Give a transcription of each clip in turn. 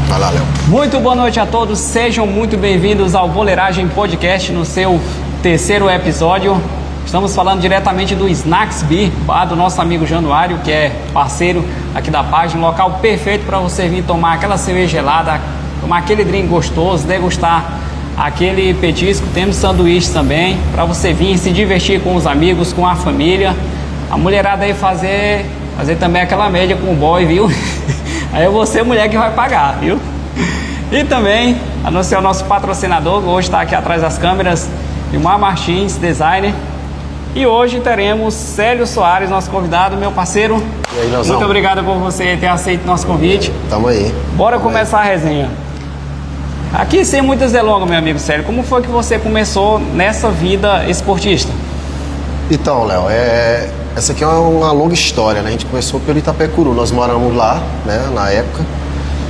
Vai lá, Léo. Muito boa noite a todos, sejam muito bem-vindos ao Boleiragem Podcast no seu terceiro episódio. Estamos falando diretamente do Snacks Beer, bar do nosso amigo Januário, que é parceiro aqui da página, um local perfeito para você vir tomar aquela cerveja gelada, tomar aquele drink gostoso, degustar aquele petisco. Temos sanduíches também, para você vir se divertir com os amigos, com a família. A mulherada aí fazer também aquela média com o boy, viu? Aí é você, mulher, que vai pagar, viu? E também anunciar o nosso patrocinador, hoje está aqui atrás das câmeras, Vilmar Martins, designer. E hoje teremos Célio Soares, nosso convidado, meu parceiro. E aí, Leozão? Muito obrigado por você ter aceito nosso convite. Tamo aí. Bora começar a resenha. Aqui, sem muitas delongas, meu amigo Célio, como foi que você começou nessa vida esportista? Então, Léo, essa aqui é uma longa história, né? A gente começou pelo Itapecuru, nós moramos lá, né, na época,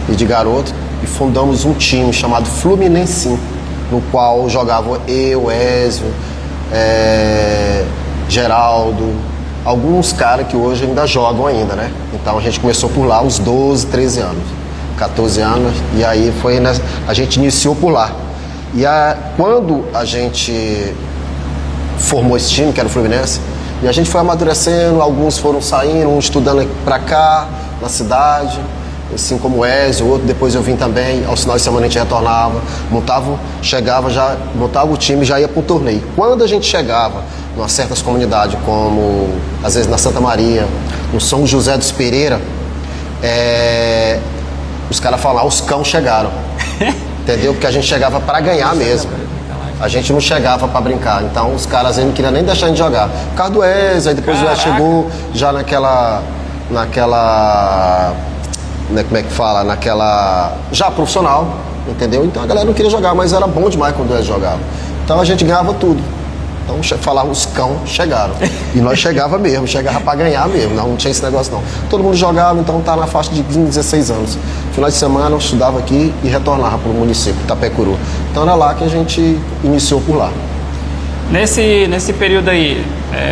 e de garoto, e fundamos um time chamado Fluminense, no qual jogavam eu, Ezio, Geraldo, alguns caras que hoje ainda jogam ainda, né? Então a gente começou por lá, uns 12, 13 anos, 14 anos, e aí a gente iniciou por lá. E quando a gente formou esse time, que era o Fluminense, e a gente foi amadurecendo, alguns foram saindo, uns estudando pra cá, na cidade, assim como o Ezio, o outro, depois eu vim também, aos finais de semana a gente retornava, montava o time e já ia para um torneio. Quando a gente chegava em certas comunidades, como às vezes na Santa Maria, no São José dos Pereira, os caras falavam, os cão chegaram, entendeu? Porque a gente chegava para ganhar mesmo. A gente não chegava para brincar, então os caras aí não queriam nem deixar a gente jogar. Por causa do Ezio, aí depois já chegou já naquela, como é que fala, já profissional, entendeu? Então a galera não queria jogar, mas era bom demais quando o Ezio jogava. Então a gente ganhava tudo. Então falava, os cão chegaram. E nós chegava mesmo, chegava para ganhar mesmo, não tinha esse negócio não. Todo mundo jogava, então tá na faixa de 15, 16 anos. Final de semana eu estudava aqui e retornava para o município, Itapecuru. Então era lá que a gente iniciou por lá. Nesse período aí,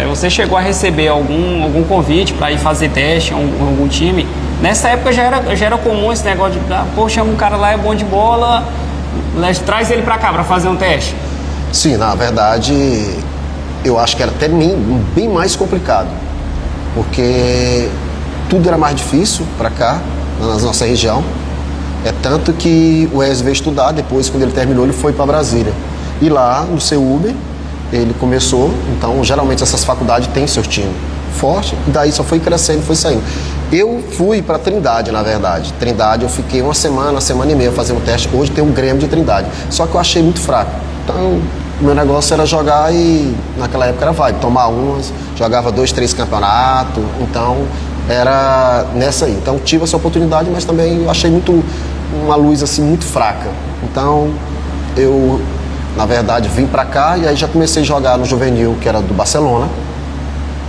você chegou a receber algum convite para ir fazer teste em algum time? Nessa época já era comum esse negócio de, poxa, um cara lá é bom de bola, traz ele para cá para fazer um teste. Sim, na verdade, eu acho que era até bem mais complicado, porque tudo era mais difícil para cá, na nossa região. É tanto que o Ezio veio estudar, depois, quando ele terminou, ele foi para Brasília. E lá, no CEUB, ele começou, então, geralmente essas faculdades têm seus times forte, e daí só foi crescendo, foi saindo. Eu fui para Trindade, na verdade. Trindade, eu fiquei uma semana e meia fazendo teste. Hoje tem um Grêmio de Trindade, só que eu achei muito fraco. Então, o meu negócio era jogar e, naquela época, era vibe, tomar umas, jogava 2, 3 campeonatos, então, era nessa aí. Então, tive essa oportunidade, mas também eu achei uma luz, assim, muito fraca. Então, eu, na verdade, vim pra cá e aí já comecei a jogar no juvenil, que era do Barcelona.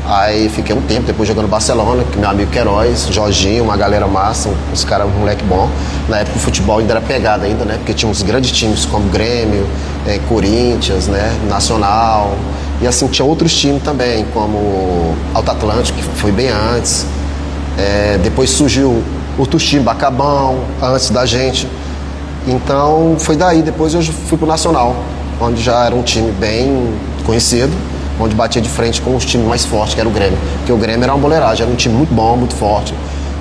Aí fiquei um tempo depois jogando Barcelona, que meu amigo Queiroz, Jorginho, uma galera massa, os caras, um moleque bom. Na época o futebol ainda era pegado ainda, né? Porque tinha uns grandes times como Grêmio, Corinthians, né? Nacional. E assim, tinha outros times também, como Alto Atlântico, que foi bem antes. Depois surgiu outros times, Bacabão, antes da gente. Então foi daí, depois eu fui pro Nacional, onde já era um time bem conhecido, onde batia de frente com os times mais fortes, que era o Grêmio. Porque o Grêmio era uma boleiragem, era um time muito bom, muito forte,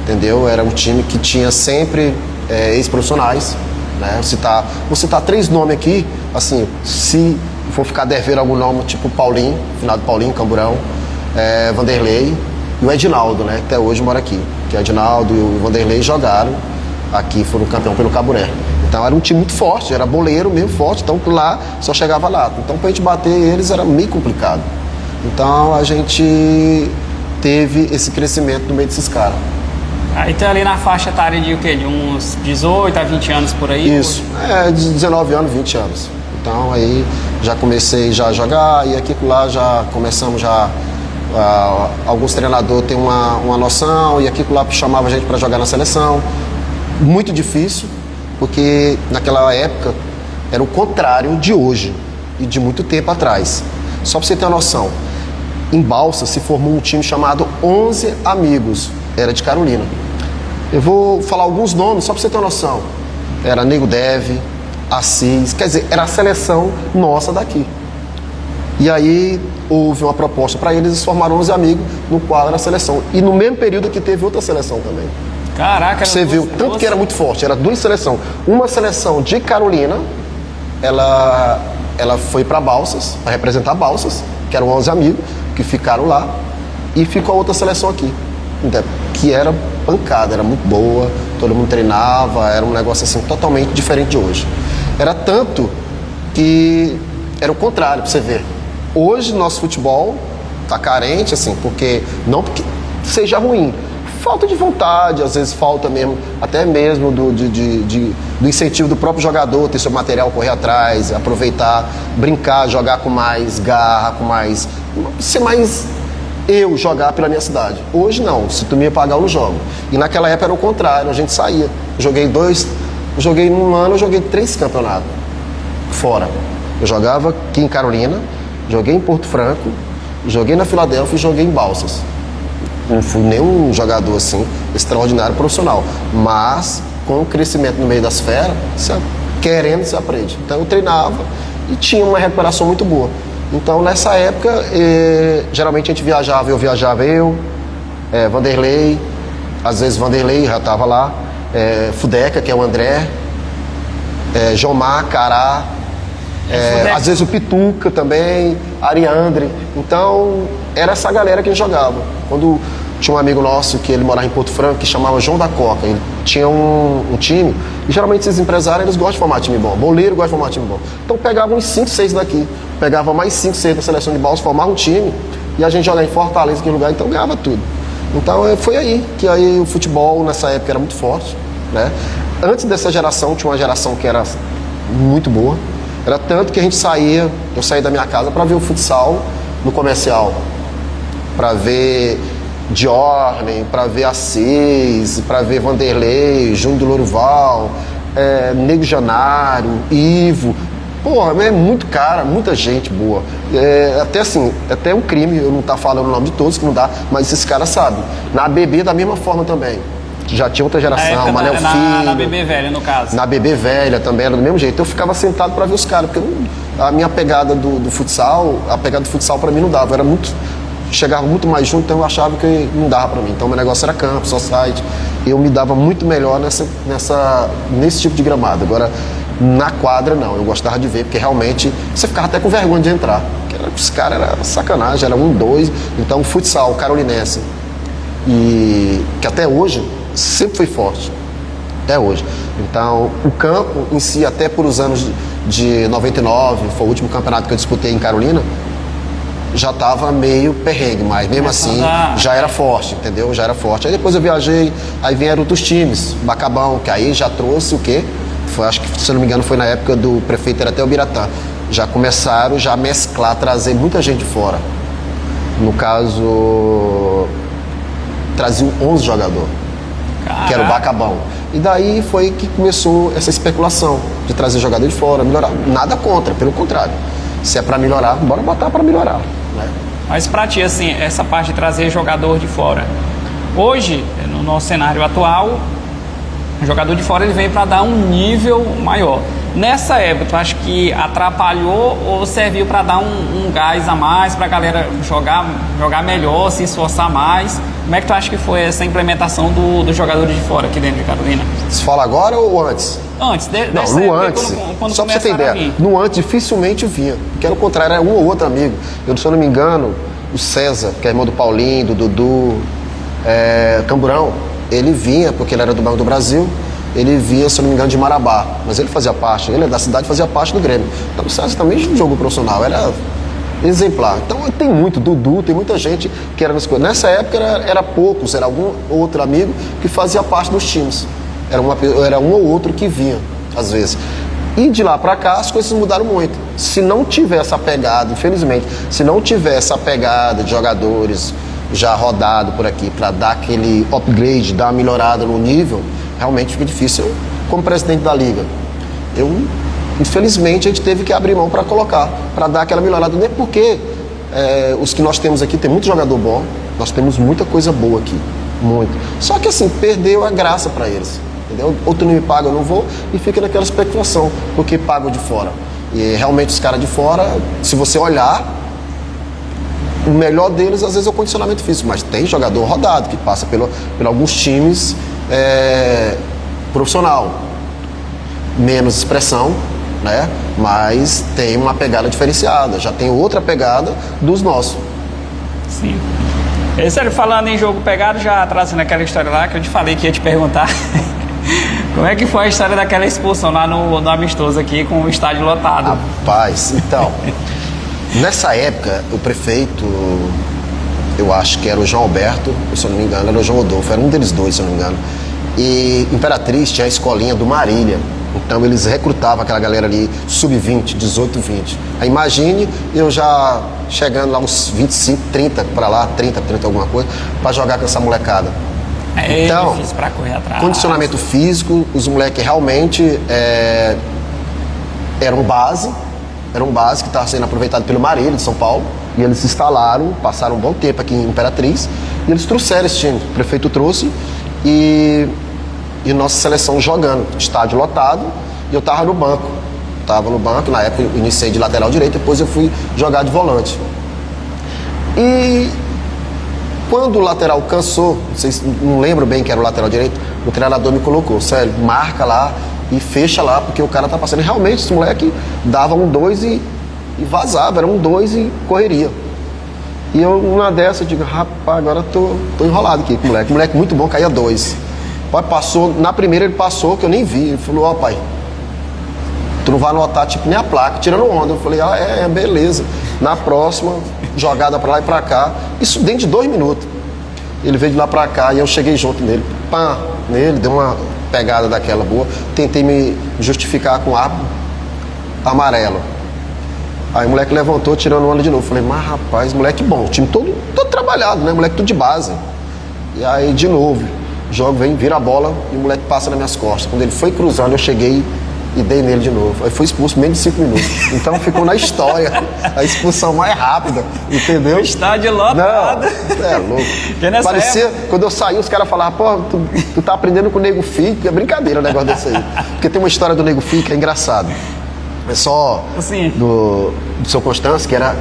entendeu? Era um time que tinha sempre ex-profissionais, né? Vou citar 3 nomes aqui, assim, se for ficar devendo algum nome, tipo Paulinho, finado Paulinho, Camburão, Vanderlei e o Edinaldo, né? Que até hoje mora aqui. Que o Edinaldo e o Vanderlei jogaram aqui, foram campeão pelo Caburé. Então era um time muito forte, era boleiro mesmo forte, então lá só chegava lá. Então pra gente bater eles era meio complicado. Então a gente teve esse crescimento no meio desses caras. Aí tá ali na faixa etária de o quê? De uns 18 a 20 anos por aí? Isso, de 19 anos, 20 anos. Então aí já comecei já a jogar e aqui por lá já começamos já... alguns treinadores têm uma noção e aqui por lá chamava a gente para jogar na seleção. Muito difícil, porque naquela época era o contrário de hoje e de muito tempo atrás. Só para você ter uma noção, em Balsa se formou um time chamado 11 Amigos, era de Carolina. Eu vou falar alguns nomes só para você ter uma noção. era Nego Deve, Assis, quer dizer, era a seleção nossa daqui. E aí houve uma proposta para eles, formaram 11 amigos, no qual era a seleção. E no mesmo período que teve outra seleção também. Caraca, você viu, tanto que era muito forte, era duas seleções. Uma seleção de Carolina, ela foi para Balsas, para representar Balsas, que eram 11 amigos que ficaram lá, e ficou a outra seleção aqui, que era pancada, era muito boa, todo mundo treinava, era um negócio assim totalmente diferente de hoje. Era tanto que era o contrário, para você ver. Hoje nosso futebol tá carente, assim, porque não porque seja ruim, falta de vontade, às vezes falta mesmo, até mesmo do incentivo do próprio jogador, ter seu material, correr atrás, aproveitar, brincar, jogar com mais garra, com mais... ser mais eu jogar pela minha cidade. Hoje não, se tu me pagar eu não jogo. E naquela época era o contrário, a gente saía. Num ano, eu joguei 3 campeonatos fora. Eu jogava aqui em Carolina, joguei em Porto Franco, joguei na Filadélfia e joguei em Balsas. Não fui nenhum jogador assim, extraordinário, profissional. Mas, com o crescimento no meio das feras, querendo, você aprende. Então eu treinava e tinha uma recuperação muito boa. Então nessa época, geralmente a gente viajava, Vanderlei, às vezes Vanderlei já estava lá, Fudeca, que é o André, Jomar, Cará, às vezes o Pituca também, Ariandre. Então era essa galera que a gente jogava. Quando tinha um amigo nosso que ele morava em Porto Franco, que chamava João da Coca, ele tinha um time, e geralmente esses empresários eles gostam de formar time bom, boleiro gosta de formar time bom. Então pegava uns 5, 6 daqui, pegava mais 5, 6 da seleção de Balsas, formava um time, e a gente jogava em Fortaleza, aquele lugar, então ganhava tudo. Então foi aí que aí o futebol nessa época era muito forte, né? Antes dessa geração tinha uma geração que era muito boa, era tanto que a gente eu saía da minha casa para ver o futsal no comercial, para ver Diorne, para ver Assis, para ver Vanderlei, Júnior do Lourival, Nego Janário, Ivo. Porra, é muito cara, muita gente boa. Até assim, até um crime, eu não estar falando o nome de todos, que não dá, mas esses caras sabem. Na BB da mesma forma também. Já tinha outra geração, Manel Filho. Na BB velha, no caso. Na BB velha também, era do mesmo jeito. Eu ficava sentado para ver os caras, porque a minha pegada do futsal, a pegada do futsal para mim não dava, chegava muito mais junto, então eu achava que não dava para mim. Então meu negócio era campo, society. Eu me dava muito melhor nesse tipo de gramado. Agora, na quadra não, eu gostava de ver, porque realmente você ficava até com vergonha de entrar. Os caras eram sacanagem, era 1, 2. Então futsal, carolinense, e que até hoje sempre foi forte, até hoje. Então o campo em si, até por os anos de 99, foi o último campeonato que eu disputei em Carolina, já estava meio perrengue, mas mesmo assim já era forte, entendeu? Já era forte. Aí depois eu viajei, aí vieram outros times, Bacabão, que aí já trouxe o quê? Acho que, se eu não me engano, foi na época do prefeito, era até o Biratã. Já começaram a mesclar, trazer muita gente de fora. No caso, traziam 11 jogadores, que era o Bacabão. E daí foi que começou essa especulação de trazer jogador de fora, melhorar. Nada contra, pelo contrário. Se é para melhorar, bora botar para melhorar, né? Mas pra ti, assim, essa parte de trazer jogador de fora, hoje, no nosso cenário atual, o jogador de fora ele vem para dar um nível maior. Nessa época, tu acha que atrapalhou ou serviu para dar um gás a mais, para a galera jogar melhor, se esforçar mais? Como é que tu acha que foi essa implementação dos jogadores de fora aqui dentro de Carolina? Você fala agora ou antes? Antes, não, no antes. Quando só pra você ter ideia, no antes dificilmente vinha, porque era o contrário, era um ou outro amigo. Se eu não me engano, o César, que é irmão do Paulinho, do Dudu, Camburão, ele vinha, porque ele era do Banco do Brasil, ele vinha, se eu não me engano, de Marabá, mas ele fazia parte, ele é da cidade, fazia parte do Grêmio. Então o César também jogou profissional, era exemplar. Então tem muito, Dudu, tem muita gente que era nessa coisa. Nessa época era poucos, era algum outro amigo que fazia parte dos times. Era um ou outro que vinha, às vezes. E de lá para cá as coisas mudaram muito. Se não tiver essa pegada, infelizmente, se não tiver essa pegada de jogadores já rodado por aqui para dar aquele upgrade, dar uma melhorada no nível, realmente fica difícil. Eu, como presidente da liga, infelizmente a gente teve que abrir mão para colocar, para dar aquela melhorada, nem porque os que nós temos aqui tem muito jogador bom, nós temos muita coisa boa aqui, muito. Só que assim, perdeu a graça para eles. entendeu? Ou tu não me paga, eu não vou, e fica naquela especulação, porque paga o de fora. E realmente os caras de fora, se você olhar, o melhor deles às vezes é o condicionamento físico, mas tem jogador rodado que passa por alguns times profissional, menos expressão, né? Mas tem uma pegada diferenciada, já tem outra pegada dos nossos. Sim. E, sério, falando em jogo pegado, já trazendo aquela história lá que eu te falei que ia te perguntar. Como é que foi a história daquela expulsão lá no amistoso aqui com o estádio lotado? Rapaz, então, nessa época o prefeito, eu acho que era o João Alberto, se eu não me engano, era o João Rodolfo, era um deles dois, se eu não me engano. E Imperatriz tinha a escolinha do Marília. Então eles recrutavam aquela galera ali, sub-20, 18, 20. Aí imagine eu já chegando lá uns 25, 30 para lá, 30 alguma coisa, para jogar com essa molecada. Então, difícil pra correr atrás. Condicionamento físico, os moleques realmente eram base que estava sendo aproveitado pelo Marília de São Paulo. E eles se instalaram, passaram um bom tempo aqui em Imperatriz, e eles trouxeram esse time. O prefeito trouxe e nossa seleção jogando, estádio lotado, e eu tava no banco. Na época eu iniciei de lateral direito, depois eu fui jogar de volante. E quando o lateral cansou, não lembro bem que era o lateral direito, o treinador me colocou, sério, marca lá e fecha lá, porque o cara tá passando. E realmente, esse moleque dava 1-2 e vazava, era 1-2 e correria. E eu, numa dessa, eu digo, rapaz, agora tô enrolado aqui com o moleque. Moleque muito bom, caía 2. Pai, passou, na primeira ele passou, que eu nem vi. Ele falou, ó pai, tu não vai anotar tipo nem a placa, tirando onda. Eu falei, beleza. Na próxima, jogada pra lá e pra cá. Isso dentro de 2 minutos. Ele veio de lá pra cá e eu cheguei junto nele. Pá, nele, deu uma pegada daquela boa. Tentei me justificar com ar amarelo. Aí o moleque levantou, tirando onda de novo. Falei, mas rapaz, moleque bom. O time todo trabalhado, né? Moleque tudo de base. E aí, de novo, o jogo vem, vira a bola e o moleque passa nas minhas costas. Quando ele foi cruzando, eu cheguei e dei nele de novo. Aí foi expulso em menos de 5 minutos. Então ficou na história a expulsão mais rápida, entendeu? O estádio lotado. Não, louco. Parecia, quando eu saí, os caras falavam, pô, tu tá aprendendo com o Nego Fi, é brincadeira o negócio desse aí. Porque tem uma história do Nego Fi que é engraçado. É só assim, do seu Constâncio, que era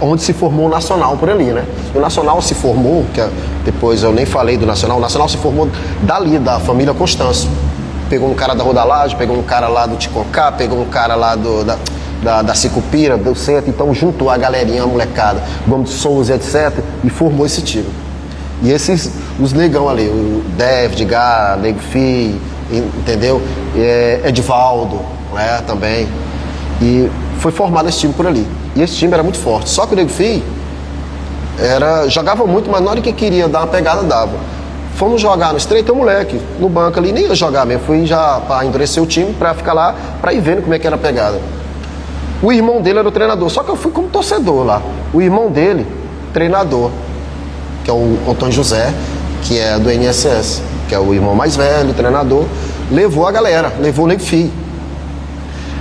onde se formou o Nacional por ali, né? O Nacional se formou, depois eu nem falei do Nacional, o Nacional se formou dali, da família Constâncio. Pegou um cara da Rodalagem, pegou um cara lá do Ticocá, pegou um cara lá da Sicupira, do centro, então juntou a galerinha, a molecada, Gomes de Souza, etc., e formou esse time. E os negão ali, o David, Gá, Nego Fi, entendeu? Edivaldo, né, também. E foi formado esse time por ali. E esse time era muito forte. Só que o Nego Fi jogava muito, mas na hora que queria dar uma pegada, dava. Fomos jogar no estreito, moleque, no banco ali, nem ia jogar mesmo. Fui já para endurecer o time, para ficar lá, para ir vendo como é que era a pegada. O irmão dele era o treinador, só que eu fui como torcedor lá. O irmão dele, treinador, que é o Antônio José, que é do NSS, que é o irmão mais velho, treinador, levou a galera, levou o Nego Fi.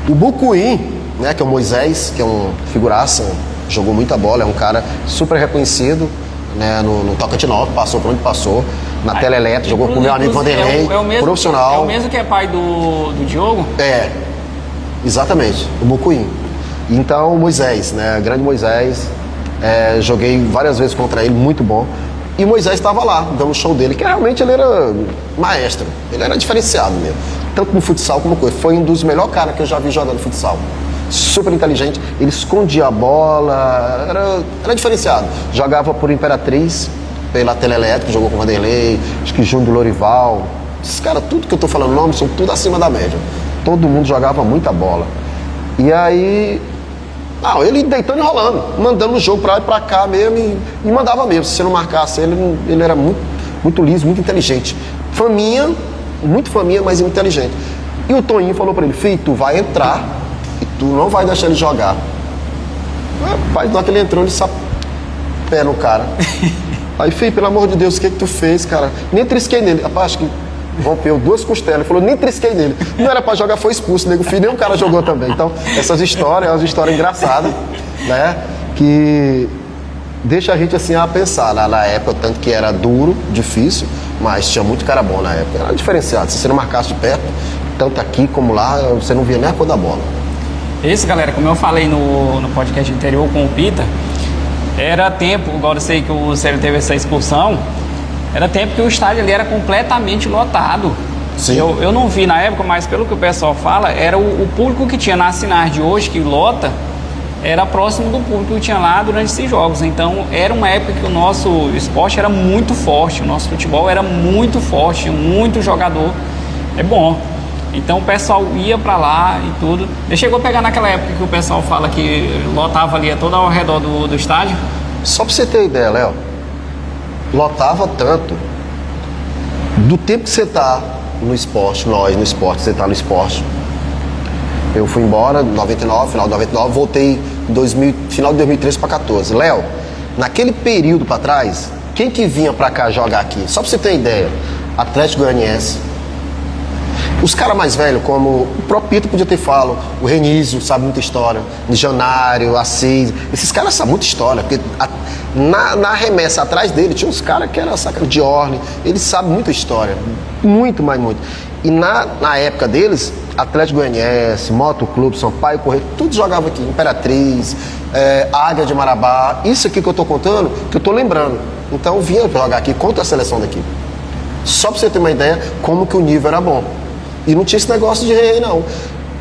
O Bucuim, né, que é o Moisés, que é um figuraça, jogou muita bola, é um cara super reconhecido, né, no Tocantinópolis, passou por onde passou, na Teleelétrica, jogou com o meu amigo Vanderlei, profissional. É o mesmo que é pai do Diogo? Exatamente, o Bucuim. Então, o Moisés, né, grande Moisés, joguei várias vezes contra ele, muito bom. E Moisés estava lá, dando o show dele, que realmente ele era maestro, ele era diferenciado mesmo. Tanto no futsal como coisa. Foi um dos melhores caras que eu já vi jogando futsal. Super inteligente, ele escondia a bola, era diferenciado. Jogava por Imperatriz, pela Teleelétrica, jogou com o Vanderlei, acho que Júnior Lorival. Esses caras, tudo que eu tô falando nome, são tudo acima da média. Todo mundo jogava muita bola. E aí, ele deitando e rolando, mandando o jogo pra lá e pra cá mesmo e mandava mesmo. Se você não marcasse ele era muito, muito liso, muito inteligente. Muito faminha, mas inteligente. E o Toninho falou pra ele, filho, tu vai entrar e tu não vai deixar ele jogar. Rapaz, na hora que ele entrou, ele sapé no cara. Aí, filho, pelo amor de Deus, o que tu fez, cara? Nem trisquei nele. Rapaz, acho que rompeu 2 costelas. Ele falou, nem trisquei nele. Não era pra jogar, foi expulso. Nego filho, nem um cara jogou também. Então, essas histórias, é uma história engraçada, né? Que deixa a gente assim a pensar. Na época, tanto que era duro, difícil, mas tinha muito cara bom na época. Era diferenciado. Se você não marcasse de perto, tanto aqui como lá, você não via nem a cor da bola. Isso, galera, como eu falei no podcast anterior com o Pita, era tempo, agora eu sei que o Célio teve essa expulsão, era tempo que o estádio ali era completamente lotado. Sim. Eu não vi na época, mas pelo que o pessoal fala, era o público que tinha na Sinar de hoje, que lota, era próximo do público que tinha lá durante esses jogos. Então era uma época que o nosso esporte era muito forte, o nosso futebol era muito forte, muito jogador, é bom. Então o pessoal ia pra lá e tudo. Ele chegou a pegar naquela época que o pessoal fala que lotava ali todo ao redor do estádio? Só pra você ter ideia, Léo, lotava tanto, do tempo que você tá no esporte, nós no esporte, você tá no esporte. Eu fui embora em 99, final de 99, voltei em final de 2013 para 14. Léo, naquele período para trás, quem que vinha para cá jogar aqui? Só para você ter ideia, Atlético Goianiense. Os caras mais velhos, como o próprio Pito podia ter falado, o Renísio sabe muita história, o Janário, Assis, esses caras sabem muita história, porque na remessa atrás dele tinha uns caras que eram saca de Orne, eles sabem muita história, muito, mas muito. E na época deles, Atlético Goianiense, Moto Clube, Sampaio Correia, tudo jogava aqui, Imperatriz, Águia de Marabá, isso aqui que eu tô contando, que eu tô lembrando. Então vinha jogar aqui contra a seleção daqui. Só pra você ter uma ideia como que o nível era bom. E não tinha esse negócio de rei, não.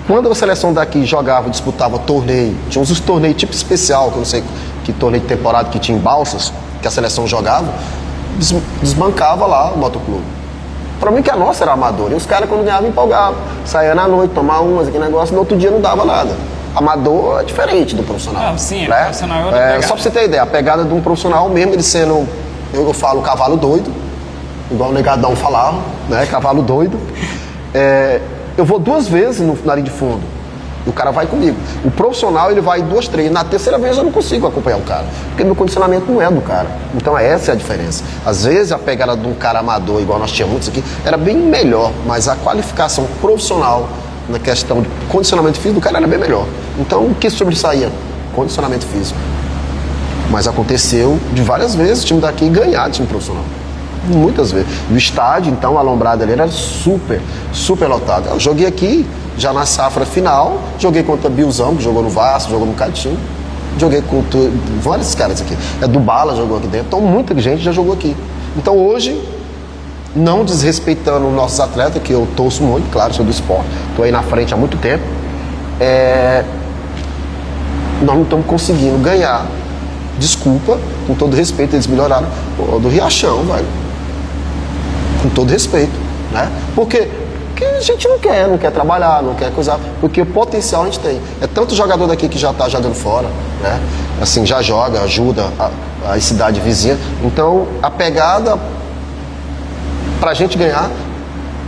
Quando a seleção daqui jogava, disputava torneio, tinha uns torneios tipo especial, que eu não sei que torneio de temporada que tinha em Balsas, que a seleção jogava, desbancava lá o motoclube. Pra mim que a nossa era amadora. E os caras quando ganhavam empolgavam. Saía na noite, tomar umas, aquele negócio, no outro dia não dava nada. Amador é diferente do profissional. Não, sim, né? profissional é outra pegada. Só pra você ter ideia, a pegada de um profissional mesmo, ele sendo, eu falo cavalo doido, igual o Negadão falava, né? Cavalo doido. Eu vou 2 vezes na linha de fundo. E o cara vai comigo. O profissional, ele vai 2, 3. Na terceira vez eu não consigo acompanhar o cara. Porque meu condicionamento não é do cara. Então essa é a diferença. Às vezes a pegada de um cara amador, igual nós tínhamos muitos aqui, era bem melhor. Mas a qualificação profissional na questão de condicionamento físico do cara era bem melhor. Então o que sobressaía? Condicionamento físico. Mas aconteceu de várias vezes o time daqui ganhar time profissional. Muitas vezes. O estádio, então, a alombrada ali era super, super lotado. Eu joguei aqui, já na safra final, joguei contra Bilzão, que jogou no Vasco, jogou no Catinho. Joguei com vários caras aqui. Do Bala jogou aqui dentro. Então, muita gente já jogou aqui. Então, hoje, não desrespeitando os nossos atletas, que eu torço muito, claro, sou do esporte. Estou aí na frente há muito tempo. Nós não estamos conseguindo ganhar. Desculpa, com todo respeito, eles melhoraram. Do Riachão, velho. Com todo respeito, né? Porque a gente não quer trabalhar, não quer coisar, porque o potencial a gente tem. É tanto jogador daqui que já está jogando fora, né? Assim, já joga, ajuda a cidade vizinha. Então, a pegada pra gente ganhar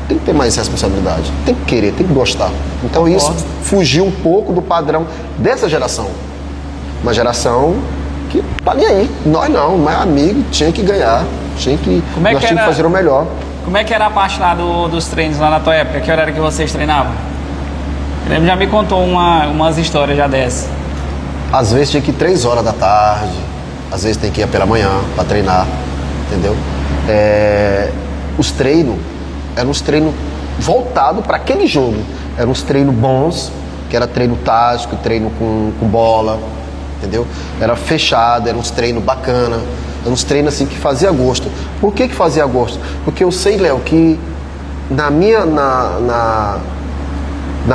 tem que ter mais responsabilidade, tem que querer, tem que gostar. Então isso fugiu um pouco do padrão dessa geração. Uma geração que tá nem aí. Nós não é amigo, tinha que ganhar, nós tínhamos que fazer o melhor. Como é que era a parte lá dos treinos lá na tua época? Que horário que vocês treinavam? Ele já me contou umas histórias já dessas. Às vezes tinha que ir 3 horas da tarde, às vezes tem que ir pela manhã para treinar, entendeu? Os treinos eram uns treinos voltados para aquele jogo. Eram uns treinos bons, que era treino tático, treino com bola, entendeu? Era fechado, eram uns treinos bacana. Uns treinos assim que fazia gosto. Por que fazia gosto? Porque eu sei, Léo, que na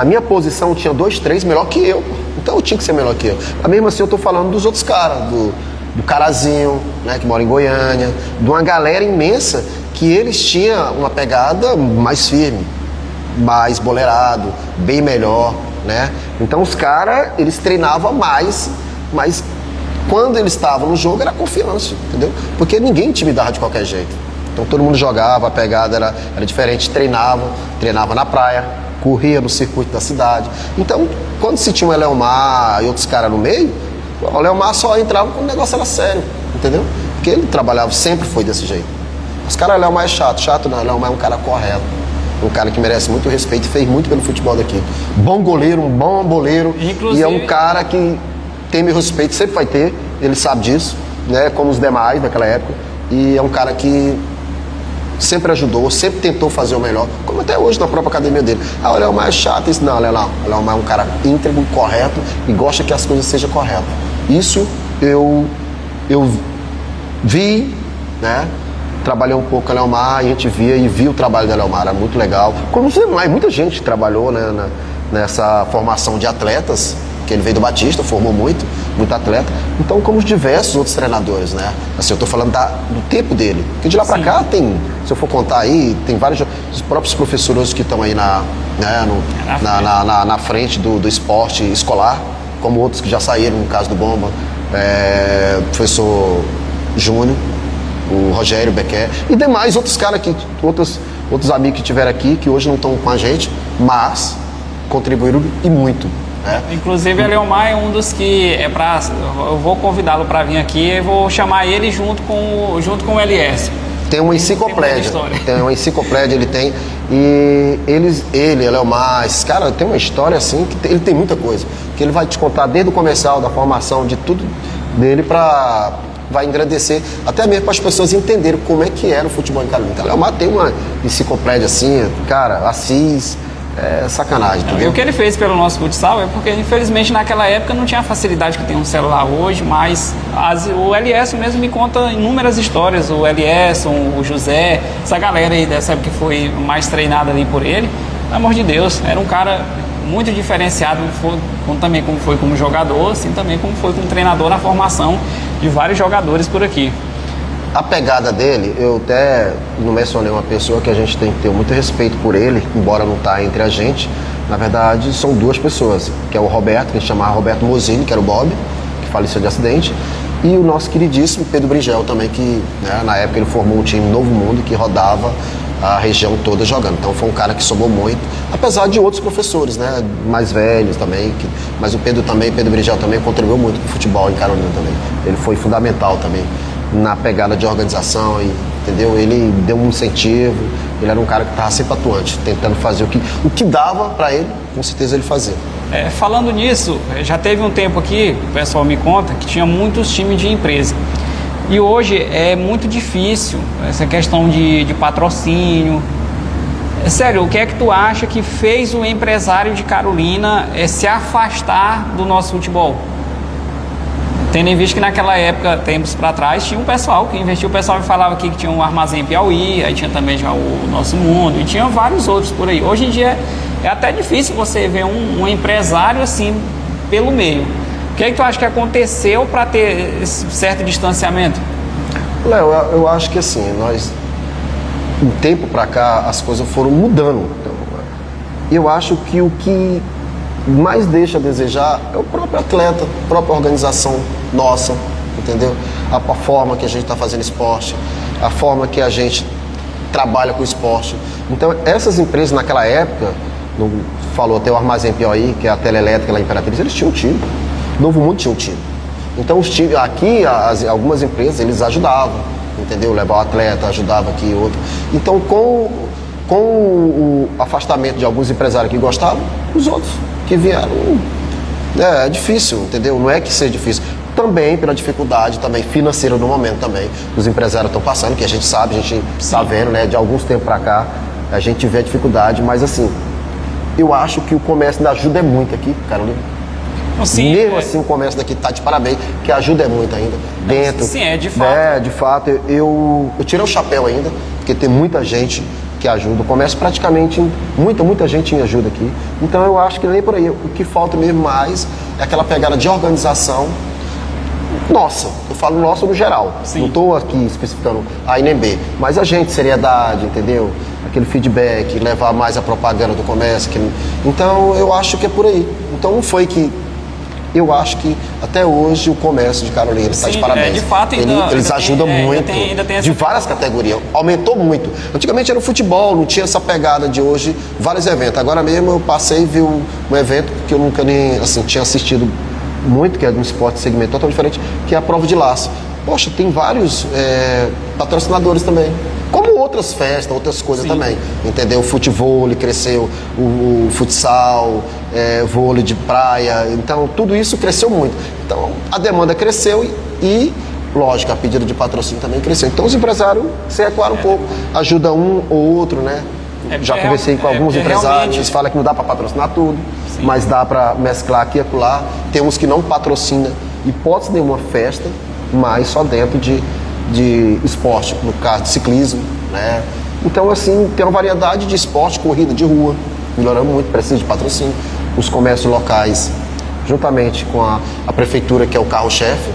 minha posição tinha 2, 3 melhor que eu. Então eu tinha que ser melhor que eu. Mas mesmo assim eu tô falando dos outros caras, do Carazinho, né, que mora em Goiânia, de uma galera imensa que eles tinham uma pegada mais firme, mais boleirado, bem melhor, né? Então os caras, eles treinavam mais, mas quando eles estavam no jogo era confiança, entendeu? Porque ninguém intimidava de qualquer jeito. Então todo mundo jogava, a pegada era diferente, treinava na praia, corria no circuito da cidade. Então, quando se tinha o Eleomar e outros caras no meio, o Eleomar só entrava quando o negócio era sério, entendeu? Porque ele trabalhava, sempre foi desse jeito. Os caras, o Eleomar é chato não, o Eleomar é um cara correto. Um cara que merece muito respeito e fez muito pelo futebol daqui. Bom goleiro, um bom boleiro. Inclusive, e é um cara que tem meu respeito, sempre vai ter, ele sabe disso, né? Como os demais daquela época. E é um cara que sempre ajudou, sempre tentou fazer o melhor, como até hoje na própria academia dele. Ah, o Leomar é chato, isso não, o Leomar é um cara íntegro, correto e gosta que as coisas sejam corretas. Isso eu vi, né? Trabalhei um pouco com a Leomar, a gente via o trabalho da Leomar, era muito legal. Como muita gente trabalhou, né, nessa formação de atletas, que ele veio do Batista, formou muito atleta. Então, como diversos outros treinadores, né? Assim, eu estou falando do tempo dele. Porque de lá para cá tem, se eu for contar aí, tem vários, os próprios professores que estão aí na frente do esporte escolar, como outros que já saíram, no caso do Bomba, professor Júnior, o Rogério Becker e demais outros caras que outros amigos que tiveram aqui que hoje não estão com a gente, mas contribuíram e muito, né? Inclusive, o Leomar é um dos que eu vou convidá-lo para vir aqui e vou chamar ele junto com o LS. Tem uma enciclopédia, ele tem, e ele, Leomar, esse cara tem uma história assim, que ele tem muita coisa, que ele vai te contar desde o comercial, da formação, de tudo dele vai engrandecer, até mesmo para as pessoas entenderem como é que era o futebol em Carolina. Então, Leomar tem uma enciclopédia assim, cara, Assis, sacanagem. E o que ele fez pelo nosso futsal é porque, infelizmente, naquela época não tinha a facilidade que tem um celular hoje, mas o LS mesmo me conta inúmeras histórias, o LS, o José, essa galera aí dessa época que foi mais treinada ali por ele, pelo amor de Deus, era um cara muito diferenciado, também como foi como jogador, assim também como foi como treinador na formação de vários jogadores por aqui. A pegada dele, eu até não mencionei uma pessoa que a gente tem que ter muito respeito por ele, embora não está entre a gente. Na verdade, são duas pessoas, que é o Roberto, que a gente chamava Roberto Mosini, que era o Bob, que faleceu de acidente, e o nosso queridíssimo Pedro Brigel também, que, né, na época ele formou um time Novo Mundo, que rodava a região toda jogando. Então foi um cara que somou muito, apesar de outros professores, né, mais velhos também, mas o Pedro Brigel também contribuiu muito com o futebol em Carolina também. Ele foi fundamental também na pegada de organização, entendeu? Ele deu um incentivo, ele era um cara que estava sempre atuante, tentando fazer o que dava para ele, com certeza ele fazia. Falando nisso, já teve um tempo aqui, o pessoal me conta, que tinha muitos times de empresa. E hoje é muito difícil essa questão de patrocínio. Sério, o que é que tu acha que fez o empresário de Carolina se afastar do nosso futebol? Tendo em vista que naquela época, tempos para trás, tinha um pessoal que investiu, o pessoal me falava aqui que tinha um Armazém Piauí, aí tinha também já o Nosso Mundo, e tinha vários outros por aí. Hoje em dia é até difícil você ver um empresário assim pelo meio. O que é que tu acha que aconteceu para ter esse certo distanciamento? Léo, eu acho que assim, um tempo para cá, as coisas foram mudando. Então, eu acho que o que mais deixa a desejar é o próprio atleta, a própria organização nossa, entendeu? A forma que a gente está fazendo esporte, a forma que a gente trabalha com o esporte. Então, essas empresas naquela época, falou até o Armazém Piauí, que é a Teleelétrica lá em Imperatriz, eles tinham um time. Novo Mundo tinha um time. Então, os times, aqui, algumas empresas, eles ajudavam, entendeu? Levar o atleta, ajudava aqui e outro. Então, com o afastamento de alguns empresários que gostavam, os outros que vieram, é difícil, entendeu? Não é que seja difícil. Também pela dificuldade também financeira no momento também, que os empresários estão passando, que a gente sabe, a gente está vendo, né? De alguns tempos para cá, a gente vê a dificuldade, mas assim, eu acho que o comércio ainda ajuda muito aqui, Carolina. Sim, mesmo assim o comércio daqui está de parabéns, que ajuda muito ainda. Dentro. Sim, de fato. De fato, eu tirei o chapéu ainda, porque tem muita gente que ajuda. O comércio praticamente, muita gente me ajuda aqui. Então eu acho que nem por aí. O que falta mesmo mais é aquela pegada de organização nossa. Eu falo nossa no geral. Sim. Não estou aqui especificando A e nem B. Mas a gente, seriedade, entendeu? Aquele feedback, levar mais a propaganda do comércio. Então eu acho que é por aí. Então não foi que... Eu acho que até hoje o comércio de Carolina está de parabéns. De fato, eles ajudam muito, ainda tem de várias categorias. Aumentou muito. Antigamente era o futebol, não tinha essa pegada de hoje, vários eventos. Agora mesmo eu passei e vi um evento que eu nunca nem assim, tinha assistido muito, que é de um esporte de segmento totalmente diferente, que é a prova de laço. Poxa, tem vários patrocinadores também. Como outras festas, outras coisas também, entendeu? O futevôlei cresceu, o futsal, vôlei de praia, então tudo isso cresceu muito. Então a demanda cresceu e lógico, a pedida de patrocínio também cresceu. Então os empresários se recuaram um pouco, ajuda um ou outro, né? Já conversei com alguns empresários, eles falam que não dá para patrocinar tudo, sim, mas dá para mesclar aqui e acolá. Tem uns que não patrocinam hipótese nenhuma festa, mas só dentro de esporte, no caso de ciclismo, né? Então, assim, tem uma variedade de esporte, corrida de rua, melhoramos muito, precisa de patrocínio. Os comércios locais, juntamente com a prefeitura, que é o carro-chefe,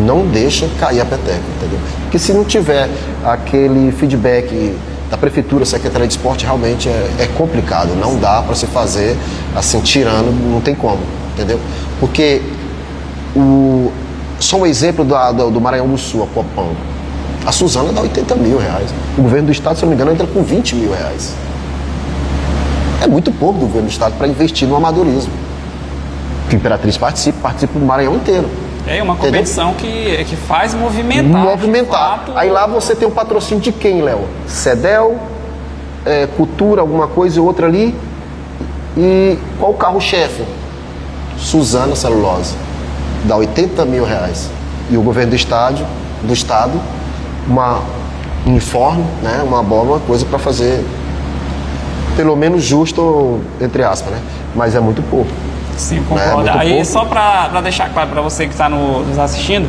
não deixa cair a peteca, entendeu? Porque se não tiver aquele feedback da prefeitura, Secretaria de Esporte, realmente é complicado, não dá para se fazer assim, tirando, não tem como, entendeu? Porque só um exemplo do Maranhão do Sul, a Copam, a Suzana dá 80 mil reais, o governo do estado, se não me engano, entra com 20 mil reais. É muito pouco do governo do estado para investir no amadorismo. A Imperatriz participa do Maranhão inteiro. É uma competição que faz movimentar. Aí lá você tem um patrocínio de quem, Léo? Cedel, Cultura, alguma coisa e outra ali. E qual o carro-chefe? Suzana Celulose. Dá 80 mil reais. E o governo do estado, um uniforme, né? Uma bola, uma coisa para fazer pelo menos justo, entre aspas, né? Mas é muito pouco. Sim, concordo. Aí pouco. Só para deixar claro para você que está nos assistindo,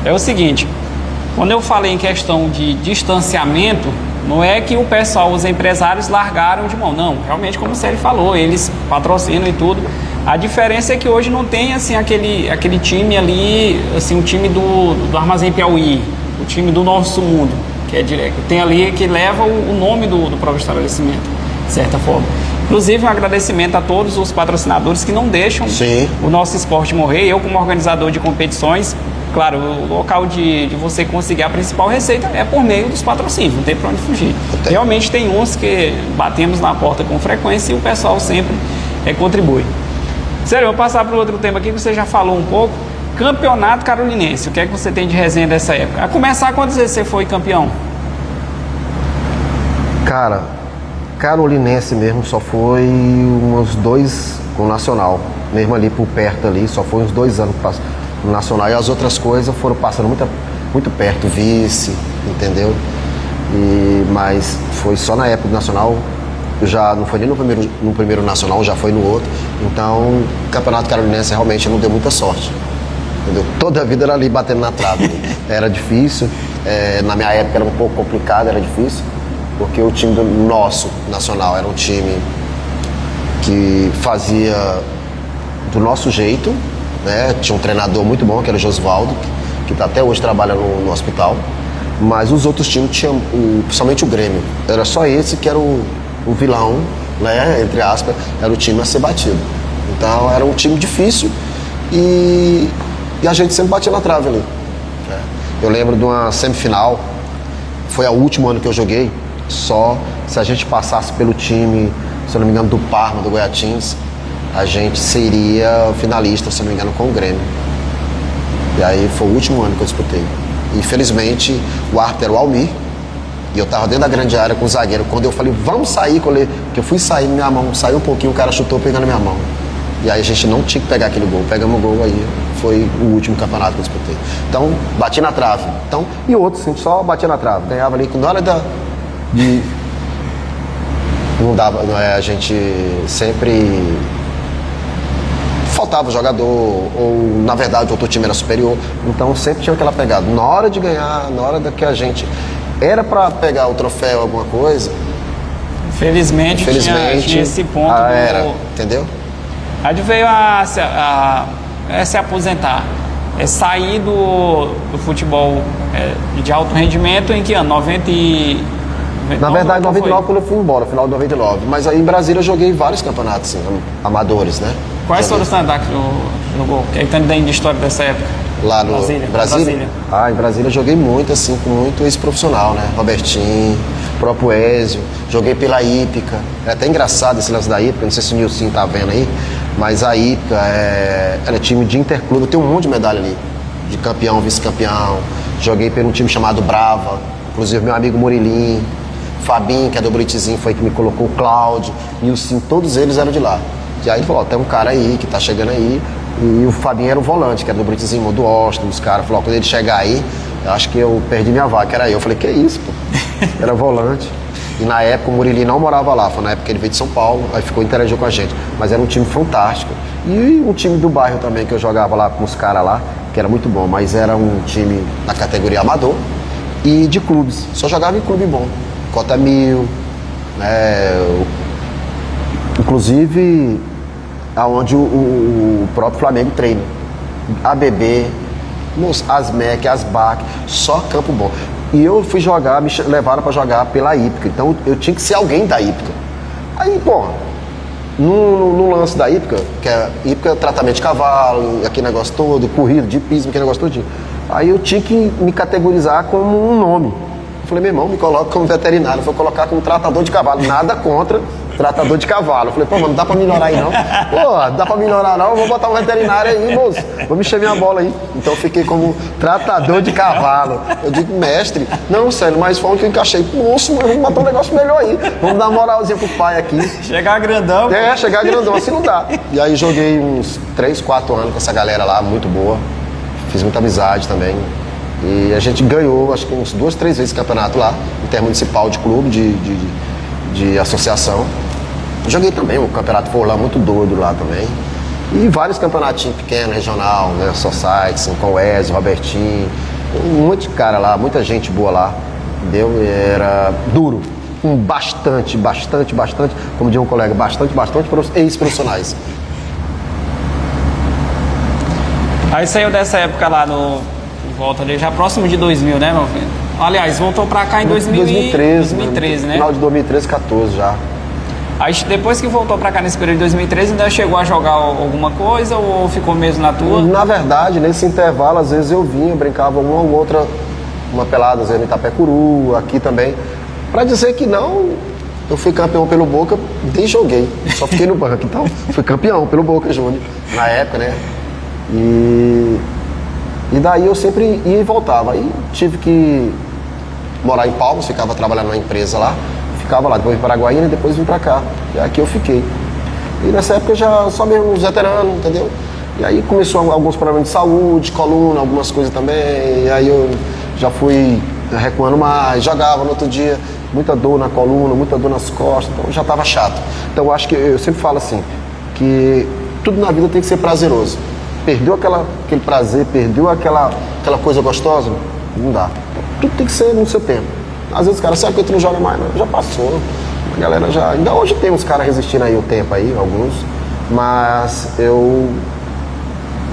é o seguinte, quando eu falei em questão de distanciamento, não é que o pessoal, os empresários largaram de mão, não, realmente como o Célio falou, eles patrocinam e tudo. A diferença é que hoje não tem assim aquele time ali, assim, o time do Armazém Piauí, o time do Nosso Mundo, que é direto, tem ali que leva o nome do próprio estabelecimento, de certa forma. Inclusive, um agradecimento a todos os patrocinadores que não deixam o nosso esporte morrer. Eu, como organizador de competições, claro, o local de você conseguir a principal receita é por meio dos patrocínios, não tem para onde fugir. Realmente tem uns que batemos na porta com frequência e o pessoal sempre contribui. Sério, eu vou passar para o outro tema aqui que você já falou um pouco. Campeonato Carolinense, o que é que você tem de resenha dessa época? A começar, quantas vezes você foi campeão? Cara, Carolinense mesmo só foi uns 2 com o Nacional, mesmo ali por perto ali, só foi uns 2 anos no Nacional, e as outras coisas foram passando muito perto, vice, entendeu? Mas foi só na época do Nacional, já não foi nem no primeiro Nacional, já foi no outro, então o Campeonato Carolinense realmente não deu muita sorte, entendeu? Toda a vida era ali batendo na trave, era difícil, na minha época era um pouco complicado, era difícil, porque o time do nosso Nacional era um time que fazia do nosso jeito, né? Tinha um treinador muito bom, que era o Josvaldo, que tá até hoje trabalha no hospital, mas os outros times tinham, principalmente o Grêmio, era só esse que era o vilão, né? Entre aspas, era o time a ser batido. Então era um time difícil e a gente sempre batia na trave ali. Eu lembro de uma semifinal, foi o último ano que eu joguei, só se a gente passasse pelo time, se eu não me engano, do Parma, do Goiatins, a gente seria finalista, se eu não me engano, com o Grêmio. E aí foi o último ano que eu disputei. E felizmente o árbitro era o Almir, e eu tava dentro da grande área com o zagueiro. Quando eu falei, vamos sair, que eu fui sair, minha mão saiu um pouquinho, o cara chutou pegando minha mão. E aí a gente não tinha que pegar aquele gol. Pegamos o gol, aí foi o último campeonato que eu disputei. Então, bati na trave. Então, e outros, assim, só batia na trave. Ganhava ali, na hora não dava, a gente sempre faltava jogador, ou na verdade o outro time era superior, então sempre tinha aquela pegada. Na hora de ganhar, na hora que a gente era para pegar o troféu, alguma coisa, Felizmente tinha esse ponto. Entendeu? Aí veio a se aposentar, sair do futebol de alto rendimento em que ano? 90 Na verdade, 99 quando eu fui embora, final de 99. Mas aí em Brasília eu joguei vários campeonatos assim, amadores, né? Quais foram os stand-up que jogou? O que tem de história dessa época? Lá no Brasília? Em Brasília eu joguei muito, assim, com muito ex-profissional, né? Robertinho, próprio Ezio, joguei pela Hípica. É até engraçado esse lance da Hípica, não sei se o Nilson tá vendo aí, mas a Hípica é time de interclube, eu tenho um monte de medalha ali, de campeão, vice-campeão. Joguei pelo um time chamado Brava, inclusive meu amigo Murilinho, Fabinho, que é do Britizinho, foi que me colocou, o Cláudio, Nilson, todos eles eram de lá. E aí ele falou, tem um cara aí que tá chegando aí, E o Fabinho era o volante, que era do Britizinho, do Austin, os caras. Falou, quando ele chegar aí, eu acho que eu perdi minha vaga, que era eu. Falei, que isso, pô? Era volante. E na época o Murili não morava lá, foi na época que ele veio de São Paulo, aí interagiu com a gente. Mas era um time fantástico. E um time do bairro também, que eu jogava lá com os caras lá, que era muito bom, mas era um time na categoria amador e de clubes. Só jogava em clube bom. Cota 1000, né? Inclusive aonde o próprio Flamengo treina. ABB, as MEC, as BAC, só campo bom. E eu fui jogar, me levaram para jogar pela Hípica, então eu tinha que ser alguém da Hípica. Aí, pô, no lance da Hípica, que é Hípica, tratamento de cavalo, aquele negócio todo, corrida, de pismo, aquele negócio todinho. Aí eu tinha que me categorizar como um nome. Eu falei, meu irmão, me coloca como veterinário, eu vou colocar como tratador de cavalo, nada contra tratador de cavalo. Eu falei, pô, mano, não dá pra melhorar aí não? Pô, dá pra melhorar não? Eu vou botar um veterinário aí, moço. Vou mexer minha bola aí. Então eu fiquei como tratador de cavalo. Eu digo, mestre, não, sério, mas foi onde que eu encaixei. Moço, mano, vamos botar um negócio melhor aí. Vamos dar uma moralzinha pro pai aqui. Chegar grandão. Chegar grandão, assim não dá. E aí joguei uns 3, 4 anos com essa galera lá, muito boa. Fiz muita amizade também. E a gente ganhou, acho que uns 2, 3 vezes campeonato lá, intermunicipal de clube, de associação. Joguei também um campeonato Forlã muito doido lá também. E vários campeonatinhos pequenos, regional, né? Society, com o Ezio, Robertinho. Um monte de cara lá, muita gente boa lá. Entendeu? Era duro. Bastante, como diz um colega, bastante ex-profissionais. Aí saiu dessa época lá volta ali, já próximo de 2000, né, meu filho? Aliás, voltou pra cá em 2013, né? Final de 2013, 14 já. Aí depois que voltou pra cá nesse período de 2013, ainda chegou a jogar alguma coisa ou ficou mesmo na tua? Na verdade, nesse intervalo, às vezes eu vinha, brincava uma ou outra, uma pelada, às vezes no Itapecuru, aqui também. Pra dizer que não, eu fui campeão pelo Boca, nem joguei, só fiquei no banco. Então, fui campeão pelo Boca Júnior, na época, né? E daí eu sempre ia e voltava. Aí tive que morar em Palmas, ficava trabalhando numa empresa lá. Ficava lá, depois vim para Paraguaína e depois vim para cá. E aqui eu fiquei. E nessa época já só mesmo os veteranos, entendeu? E aí começou alguns problemas de saúde, coluna, algumas coisas também. E aí eu já fui recuando mais, jogava no outro dia, muita dor na coluna, muita dor nas costas, então já estava chato. Então eu acho que eu sempre falo assim, que tudo na vida tem que ser prazeroso. Perdeu aquele prazer, perdeu aquela coisa gostosa, não dá. Tudo tem que ser no seu tempo. Às vezes os caras, sabe que tu não joga mais? Não, já passou. A galera já... Ainda hoje tem uns caras resistindo aí o tempo aí, alguns. Mas eu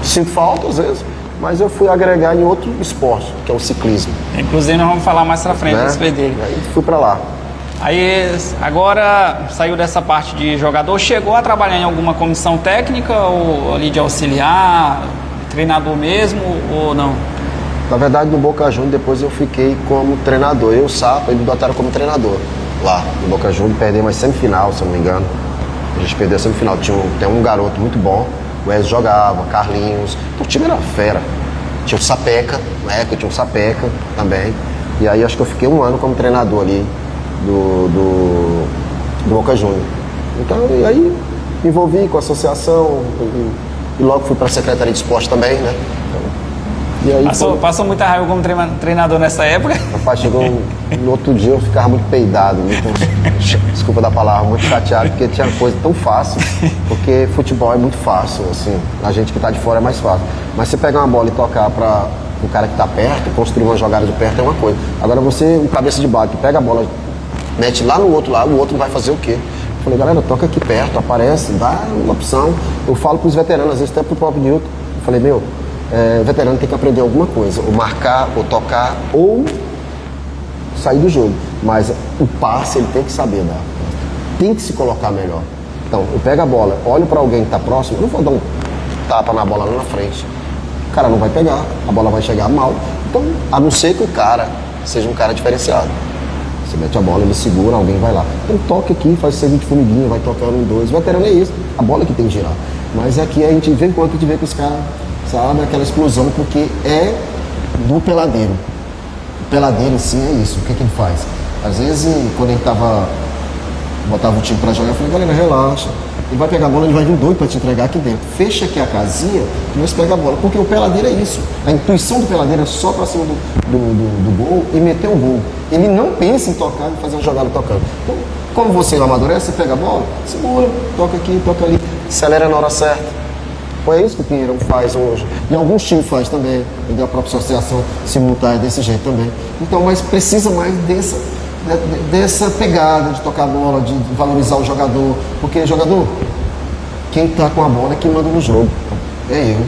sinto falta às vezes, mas eu fui agregar em outro esporte, que é o ciclismo. Inclusive nós vamos falar mais pra frente desse dele. Aí fui pra lá. Aí agora saiu dessa parte de jogador, chegou a trabalhar em alguma comissão técnica ou ali de auxiliar, treinador mesmo ou não? Na verdade, no Boca Juniors, depois eu fiquei como treinador. Eu, Sapo, eles me botaram como treinador lá no Boca Juniors. Perdemos a semifinal, se eu não me engano. A gente perdeu a semifinal. Tem um garoto muito bom, o Ezio jogava, Carlinhos. Então, o time era fera. Tinha o Sapeca, na época tinha o Sapeca também. E aí acho que eu fiquei 1 ano como treinador ali do Boca Juniors. Então, e aí me envolvi com a associação e logo fui para a Secretaria de Esporte também, né? E aí, passou muita raiva como treinador nessa época? Rapaz, chegou no outro dia eu ficava muito peidado, desculpa da palavra, muito chateado, porque tinha coisa tão fácil, porque futebol é muito fácil, assim, a gente que está de fora é mais fácil. Mas você pegar uma bola e tocar para o cara que está perto, construir uma jogada de perto é uma coisa. Agora você, um cabeça de baga, que pega a bola, mete lá no outro lado, o outro vai fazer o quê? Eu falei, galera, toca aqui perto, aparece, dá uma opção. Eu falo para os veteranos, às vezes até pro próprio Newton, eu falei, meu, veterano tem que aprender alguma coisa, ou marcar, ou tocar, ou sair do jogo. Mas o passe ele tem que saber dar, tem que se colocar melhor. Então, eu pego a bola, olho para alguém que está próximo, eu não vou dar um tapa na bola lá na frente. O cara não vai pegar, a bola vai chegar mal. Então, a não ser que o cara seja um cara diferenciado. Você mete a bola, ele segura, alguém vai lá. Então toca aqui, faz serviço de formiguinha, vai tocando 1, 2. O veterano é isso, a bola que tem que girar. Mas aqui a gente vê quanto a gente vê que os caras, sabe, aquela explosão, porque é do peladeiro. O peladeiro em si é isso, o que ele faz? Às vezes, quando a gente botava o time pra jogar, eu falei, galera, relaxa. Ele vai pegar a bola, ele vai vir doido para te entregar aqui dentro. Fecha aqui a casinha e nós pega a bola. Porque o peladeiro é isso. A intuição do peladeiro é só para cima do gol e meter o gol. Ele não pensa em tocar e fazer uma jogada tocando. Então, como você amadurece, você pega a bola, segura, toca aqui, toca ali, acelera na hora certa. Foi isso que o Pinheirão faz hoje. E alguns times fazem também. A própria associação simultânea desse jeito também. Então, mas precisa mais dessa pegada de tocar a bola, de valorizar o jogador. Porque jogador, quem está com a bola é quem manda no jogo. É eu.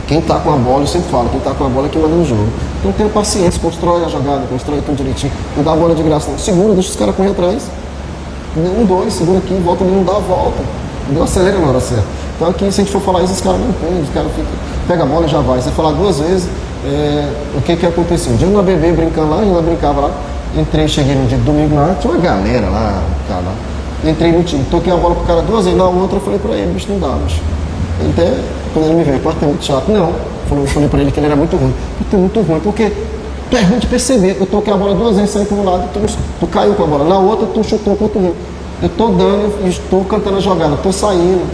Quem está com a bola, eu sempre falo, quem está com a bola é quem manda no jogo. Então tenha paciência, constrói a jogada, constrói tudo direitinho. Não dá a bola de graça, não. Segura, deixa os caras correr atrás. 1, 2, segura aqui, volta ali, não dá a volta. Entendeu? Acelera na hora certa. Então aqui, se a gente for falar isso, os caras não entendem, os caras pega a bola e já vai. Você falar 2 vezes, o que aconteceu? Um dia eu na bebê brincando lá, eu brincava lá, cheguei no dia de domingo lá, tinha uma galera lá, cara lá. Entrei no time, toquei a bola pro cara 2 vezes, na outra eu falei pra ele, bicho, não dá, bicho. Até quando ele me veio, pô, é muito chato. Não, eu falei pra ele que ele era muito ruim. Puta, muito ruim, porque tu é ruim de perceber. Eu toquei a bola 2 vezes, saí para um lado, tu caiu com a bola. Na outra, tu chutou pro outro ruim. Eu tô dando, estou cantando a jogada, tô saindo.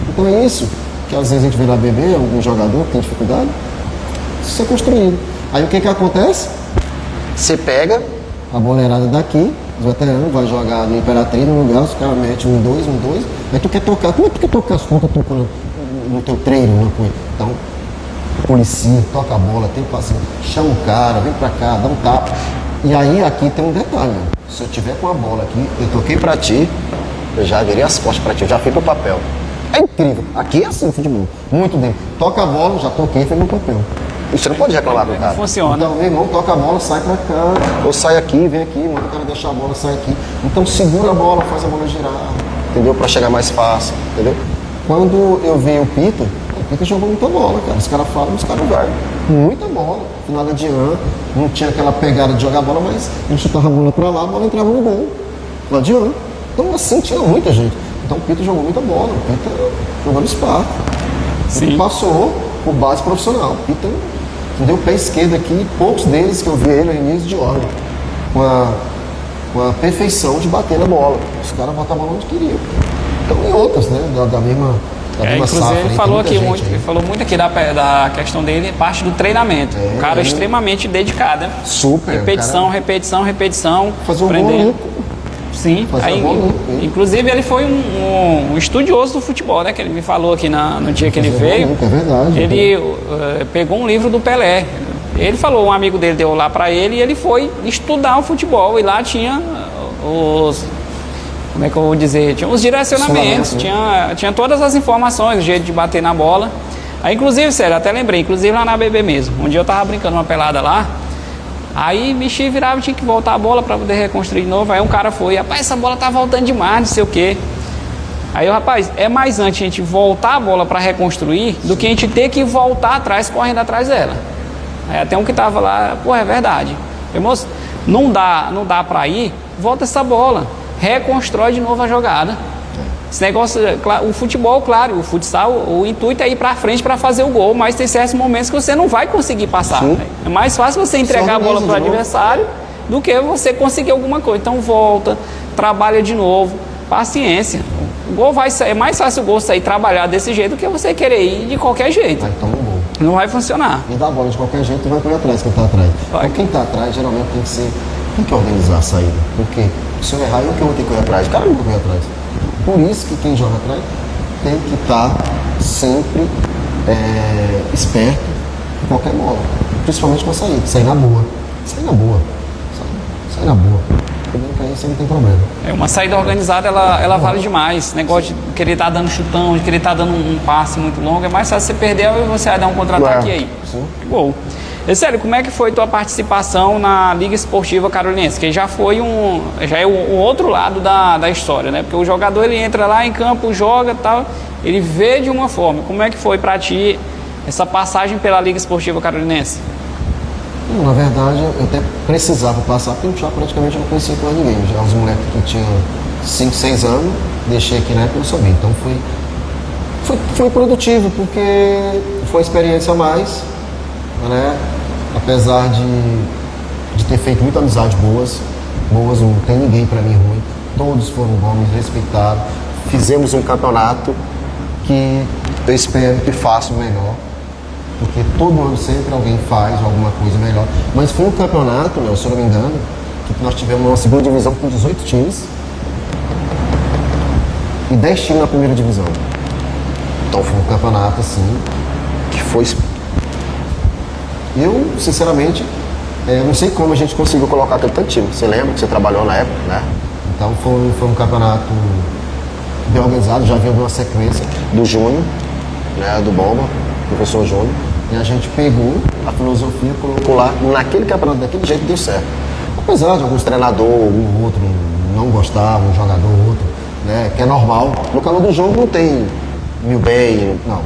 Então é isso que às vezes a gente vê na BB, algum jogador que tem dificuldade, isso é construído. Aí o que acontece? Você pega a boleirada daqui, os veteranos, vai jogar no Imperatriz, no lugar, os caras metem 1, 2, 1, 2, aí tu quer tocar. Como é que tu quer tocar as contas no teu treino, uma coisa? Então, policia, toca a bola, tem paciência, chama o cara, vem pra cá, dá um tapa. E aí aqui tem um detalhe, né? Se eu tiver com a bola aqui, eu toquei pra ti, eu já virei as costas pra ti, eu já fui pro papel. É incrível. Aqui é assim o futebol. Muito bem. Toca a bola, já toquei, foi no papel. Você não pode reclamar do cara. Funciona. Então, meu irmão, toca a bola, sai pra cá. Ou sai aqui, vem aqui, manda o cara deixar a bola, sai aqui. Então segura a bola, faz a bola girar. Entendeu? Pra chegar mais fácil. Entendeu? Quando eu vi o Pita jogou muita bola, cara. Os caras falam, os caras vai. Muita bola. Final de ano, não tinha aquela pegada de jogar bola, mas ele chutava a bola pra lá, a bola entrava no gol. Final de ano. Então assim tinha muita gente. Então o Pita jogou muita bola. O Pita jogou no Sparta. Ele passou por base profissional. O Pita deu o pé esquerdo aqui, poucos deles que eu vi ele no início de ordem. Com a perfeição de bater na bola. Os caras botavam a bola onde queriam. Então e outras, né? Da mesma inclusive safra, ele falou aqui muito, ele falou muito aqui da questão dele, parte do treinamento. Um cara extremamente dedicado. Super. Repetição, repetição, repetição. Fazer um gol limpo. Sim. Aí, inclusive ele foi um estudioso do futebol, né? Que ele me falou aqui no dia que ele veio. É verdade. Ele pegou um livro do Pelé. Ele falou, um amigo dele deu lá para ele e ele foi estudar o futebol. E lá tinha os... Como é que eu vou dizer? Tinha os direcionamentos, tinha todas as informações, o jeito de bater na bola. Aí, inclusive, sério, até lembrei, inclusive lá na BB mesmo. Um dia eu tava brincando uma pelada lá, aí mexi, virava, tinha que voltar a bola para poder reconstruir de novo. Aí um cara foi, rapaz, essa bola tá voltando demais, não sei o quê. Aí eu, rapaz, é mais antes a gente voltar a bola para reconstruir do que a gente ter que voltar atrás, correndo atrás dela. Aí até um que tava lá, pô, é verdade. Eu, moço, não dá para ir, volta essa bola. Reconstrói de novo a jogada. Esse negócio, o futebol, claro, o futsal, o intuito é ir pra frente para fazer o gol, mas tem certos momentos que você não vai conseguir passar. É mais fácil você entregar a bola pro adversário do que você conseguir alguma coisa. Então volta, trabalha de novo, paciência. O gol é mais fácil o gol sair trabalhar desse jeito do que você querer ir de qualquer jeito. Vai tomar um gol. Não vai funcionar. E dá a bola de qualquer jeito, vai correr atrás quem tá atrás. Então quem tá atrás geralmente tem que organizar a saída. Porque se eu errar, eu que vou ter que correr atrás. O cara não vai correr atrás. Por isso que quem joga atrás tem que estar sempre esperto em qualquer bola. Principalmente com a saída. Sair na boa. Sair na boa. Sair na boa. Porque aí você não tem problema. Uma saída organizada, ela vale demais. Negócio de querer estar dando chutão, de querer estar dando um passe muito longo. É mais fácil você perder e você vai dar um contra-ataque aí. Sim. Gol. E, sério, como é que foi tua participação na Liga Esportiva Carolinense? Que já é o outro lado da história, né? Porque o jogador, ele entra lá em campo, joga e tal, ele vê de uma forma. Como é que foi pra ti essa passagem pela Liga Esportiva Carolinense? Na verdade, eu até precisava passar, porque eu já praticamente não conhecia quase ninguém. Já os moleques que tinham 5, 6 anos, deixei aqui na época e não sabia. Então foi produtivo, porque foi uma experiência a mais, né? Apesar de ter feito muitas amizades boas, não tem ninguém para mim ruim, todos foram bons, me respeitaram, fizemos um campeonato que eu espero que faça o melhor, porque todo ano sempre alguém faz alguma coisa melhor. Mas foi um campeonato, né, se eu não me engano, que nós tivemos uma segunda divisão com 18 times e 10 times na primeira divisão. Então foi um campeonato assim, que foi... Eu, sinceramente, não sei como a gente conseguiu colocar tanto time. Você lembra que você trabalhou na época, né? Então foi um campeonato bem organizado, já havia uma sequência do Júnior, né, do Bomba, professor Júnior, e a gente pegou a filosofia e colocou lá naquele campeonato, daquele jeito deu certo. Apesar de alguns treinadores, um outro não gostar, um jogador, outro, né, que é normal. No calor do jogo não tem mil bem, não.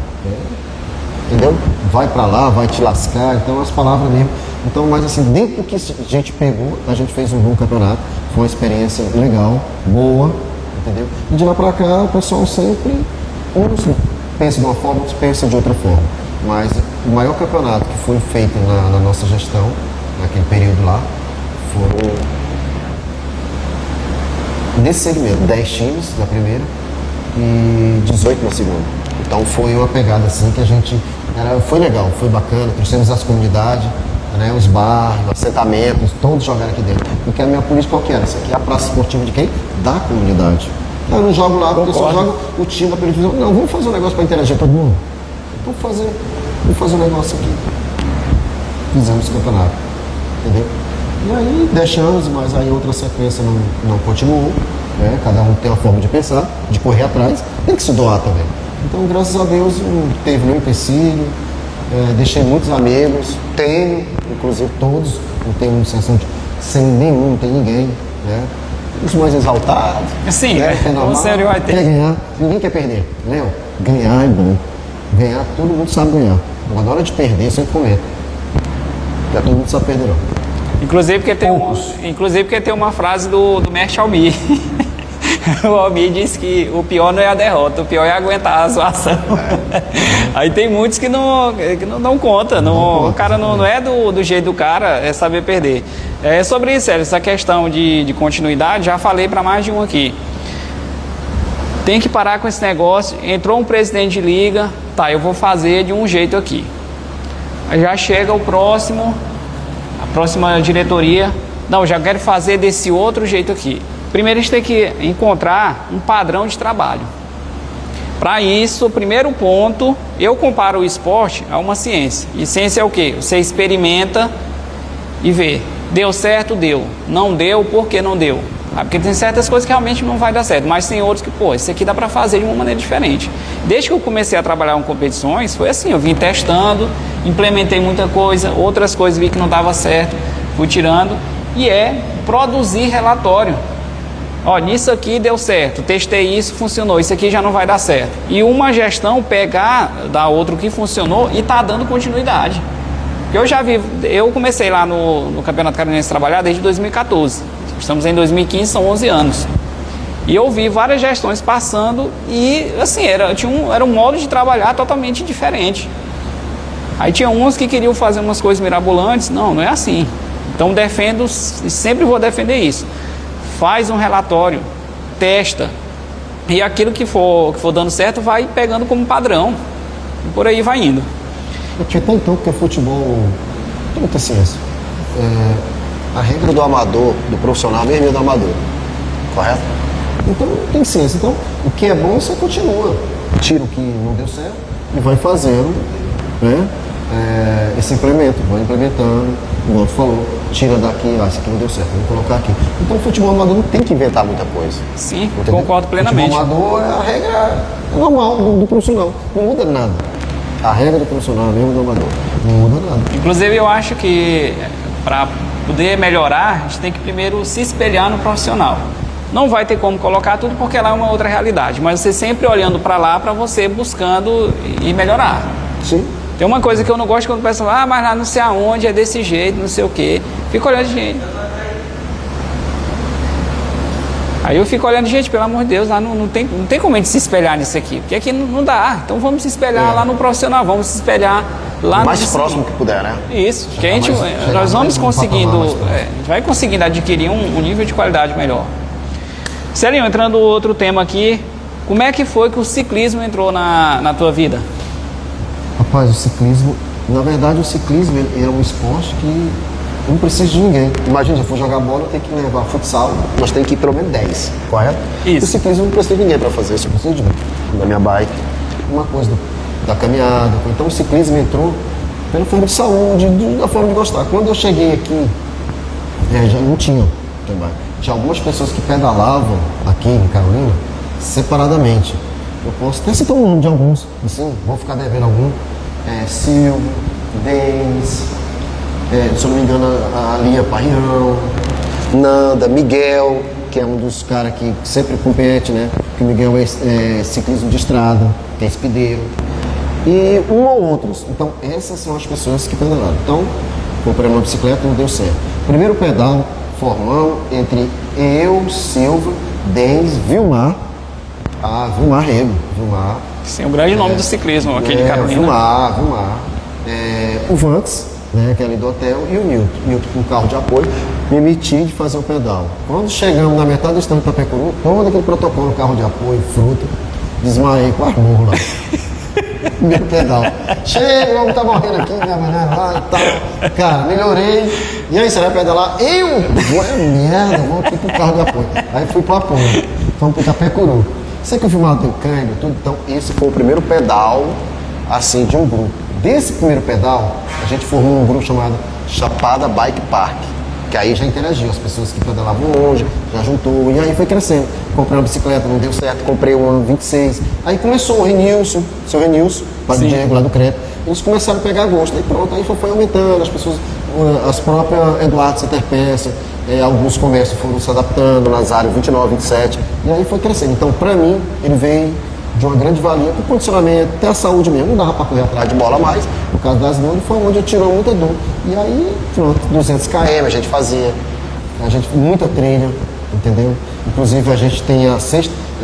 Entendeu? Vai pra lá, vai te lascar, então as palavras mesmo. Então, mas assim, dentro do que a gente pegou, a gente fez um bom campeonato, foi uma experiência legal, boa, entendeu? E de lá pra cá, o pessoal sempre, uns pensa de uma forma, outros pensa de outra forma. Mas o maior campeonato que foi feito na nossa gestão, naquele período lá, foram, nesse segmento, 10 times na primeira e 18 na segunda. Então foi uma pegada assim que a gente, foi legal, foi bacana, trouxemos as comunidades, né, os bairros, assentamentos, todos jogaram aqui dentro. Porque a minha política qual que era? Essa aqui é a praça esportiva de quem? Da comunidade. Eu não jogo lá porque só jogo o time da periferia. Não, vamos fazer um negócio para interagir todo mundo. Vamos fazer um negócio aqui. Fizemos esse campeonato, entendeu? E aí deixamos, mas aí outra sequência não continuou, né? Cada um tem uma forma de pensar, de correr atrás, tem que se doar também. Então, graças a Deus, não teve nenhum empecilho, deixei muitos amigos, tenho, inclusive todos, não tenho sensação de sem nenhum, não tem ninguém, né? Os mais exaltados. Sim, né? Você vai ter. Quer ganhar, ninguém quer perder. Léo, ganhar é bom. Ganhar, todo mundo sabe ganhar. Agora, na hora de perder, eu sempre comento. Já todo mundo sabe perder, não. Inclusive porque tem uma frase do mestre Almir. O Almir disse que o pior não é a derrota, o pior é aguentar a zoação. Aí tem muitos que não conta, o cara não é do jeito do cara, é saber perder. É sobre isso, essa questão de continuidade, já falei para mais de um aqui. Tem que parar com esse negócio. Entrou um presidente de liga, tá, eu vou fazer de um jeito aqui. Aí já chega a próxima diretoria, não, já quero fazer desse outro jeito aqui. Primeiro a gente tem que encontrar um padrão de trabalho. Para isso, o primeiro ponto, eu comparo o esporte a uma ciência. E ciência é o quê? Você experimenta e vê. Deu certo? Deu. Não deu? Por que não deu? Porque tem certas coisas que realmente não vai dar certo, mas tem outros que, isso aqui dá para fazer de uma maneira diferente. Desde que eu comecei a trabalhar com competições, foi assim, eu vim testando, implementei muita coisa, outras coisas vi que não dava certo, fui tirando, e produzir relatório. Nisso aqui deu certo, testei isso, funcionou, isso aqui já não vai dar certo. E uma gestão pegar da outra o que funcionou e tá dando continuidade. Porque eu comecei lá no Campeonato Catarinense trabalhar desde 2014. Estamos em 2015, são 11 anos. E eu vi várias gestões passando e, assim, era um modo de trabalhar totalmente diferente. Aí tinha uns que queriam fazer umas coisas mirabolantes. Não é assim. Então defendo e sempre vou defender isso. Faz um relatório, testa. E aquilo que for dando certo vai pegando como padrão. E por aí vai indo. Tem tanto que futebol tem muita ciência. A regra do amador, do profissional, mesmo é do amador. Correto? Então tem ciência. Então o que é bom você continua. Tira o que não deu certo e vai fazendo, né? Esse implemento, vai implementando, o outro falou, tira daqui, isso aqui não deu certo, vou colocar aqui. Então o futebol amador não tem que inventar muita coisa. Sim, entendeu? Concordo plenamente. O futebol amador, a regra é normal do profissional, não muda nada. A regra do profissional é mesmo do amador, não muda nada. Inclusive eu acho que para poder melhorar, a gente tem que primeiro se espelhar no profissional. Não vai ter como colocar tudo porque lá é uma outra realidade, mas você sempre olhando para lá, para você buscando e melhorar. Sim. Tem uma coisa que eu não gosto quando o pessoal fala, mas lá não sei aonde, é desse jeito, não sei o quê. Fico olhando, gente. Aí eu fico olhando, gente, pelo amor de Deus, lá não tem como a gente se espelhar nisso aqui. Porque aqui não dá. Então vamos se espelhar lá no profissional, vamos se espelhar lá no mais próximo que puder, né? Isso, que nós vamos conseguindo, a gente vai conseguindo adquirir um nível de qualidade melhor. Celinho, entrando outro tema aqui, Como é que foi que o ciclismo entrou na tua vida? Rapaz, o ciclismo, na verdade o ciclismo é um esporte que não precisa de ninguém. Imagina, se eu for jogar bola, eu tenho que levar futsal, nós temos que ir pelo menos 10, correto? Isso. O ciclismo não precisa de ninguém para fazer isso, eu preciso de mim, da minha bike, uma coisa da caminhada. Então o ciclismo entrou pela forma de saúde, da forma de gostar. Quando eu cheguei aqui, já não tinha também. Tinha algumas pessoas que pedalavam aqui em Carolina separadamente. Eu posso até citar o nome de alguns, assim, vou ficar devendo algum. Silvio, Denis, se eu não me engano, a Lia Parrião, Nanda, Miguel, que é um dos caras que sempre compete, né? Que o Miguel é ciclismo de estrada, que é espideiro. E um ou outros. Então, essas são as pessoas que pedalaram. Então, comprei uma bicicleta e não deu certo. Primeiro pedal, formão entre eu, Silvio, Denis, Vilmar. Vilmar Rego. Vilmar. Sim, o grande nome do ciclismo aqui de Carolina. Vilmar. O Vanks, né, que é ali do hotel, e o Nilton. Nilton com carro de apoio, me meti de fazer o pedal. Quando chegamos na metade do estado de Itapecuru, todo aquele protocolo, carro de apoio, fruta, desmaiei com as murros lá. Meu pedal. Chega, vamos tá morrendo aqui, minha mulher lá e tal. Cara, melhorei. E aí, você vai pedalar? Merda, vou aqui pro carro de apoio. Aí fui pro apoio. Fomos pro Itapecuru. Sei que o filmado tem câmbio, tudo. Então, esse foi o primeiro pedal, assim, de um grupo. Desse primeiro pedal, a gente formou um grupo chamado Chapada Bike Park. Que aí já interagiu, as pessoas que pedalavam longe, já juntou, e aí foi crescendo. Comprei uma bicicleta, não deu certo, comprei uma 26. Aí começou o Renilson, seu Renilson, pai do Diego lá do Crepe. Eles começaram a pegar gosto, aí pronto, aí foi aumentando, as pessoas, as próprias Eduardo Ceterpeça, alguns comércios foram se adaptando, Nazário 29, 27, e aí foi crescendo. Então, pra mim, ele veio de uma grande valia para o condicionamento, até a saúde mesmo, não dava para correr atrás de bola mais, por causa das dores, foi onde eu tirou muita dor. E aí, pronto, 200 km a gente fazia, muita trilha, entendeu? Inclusive a gente tem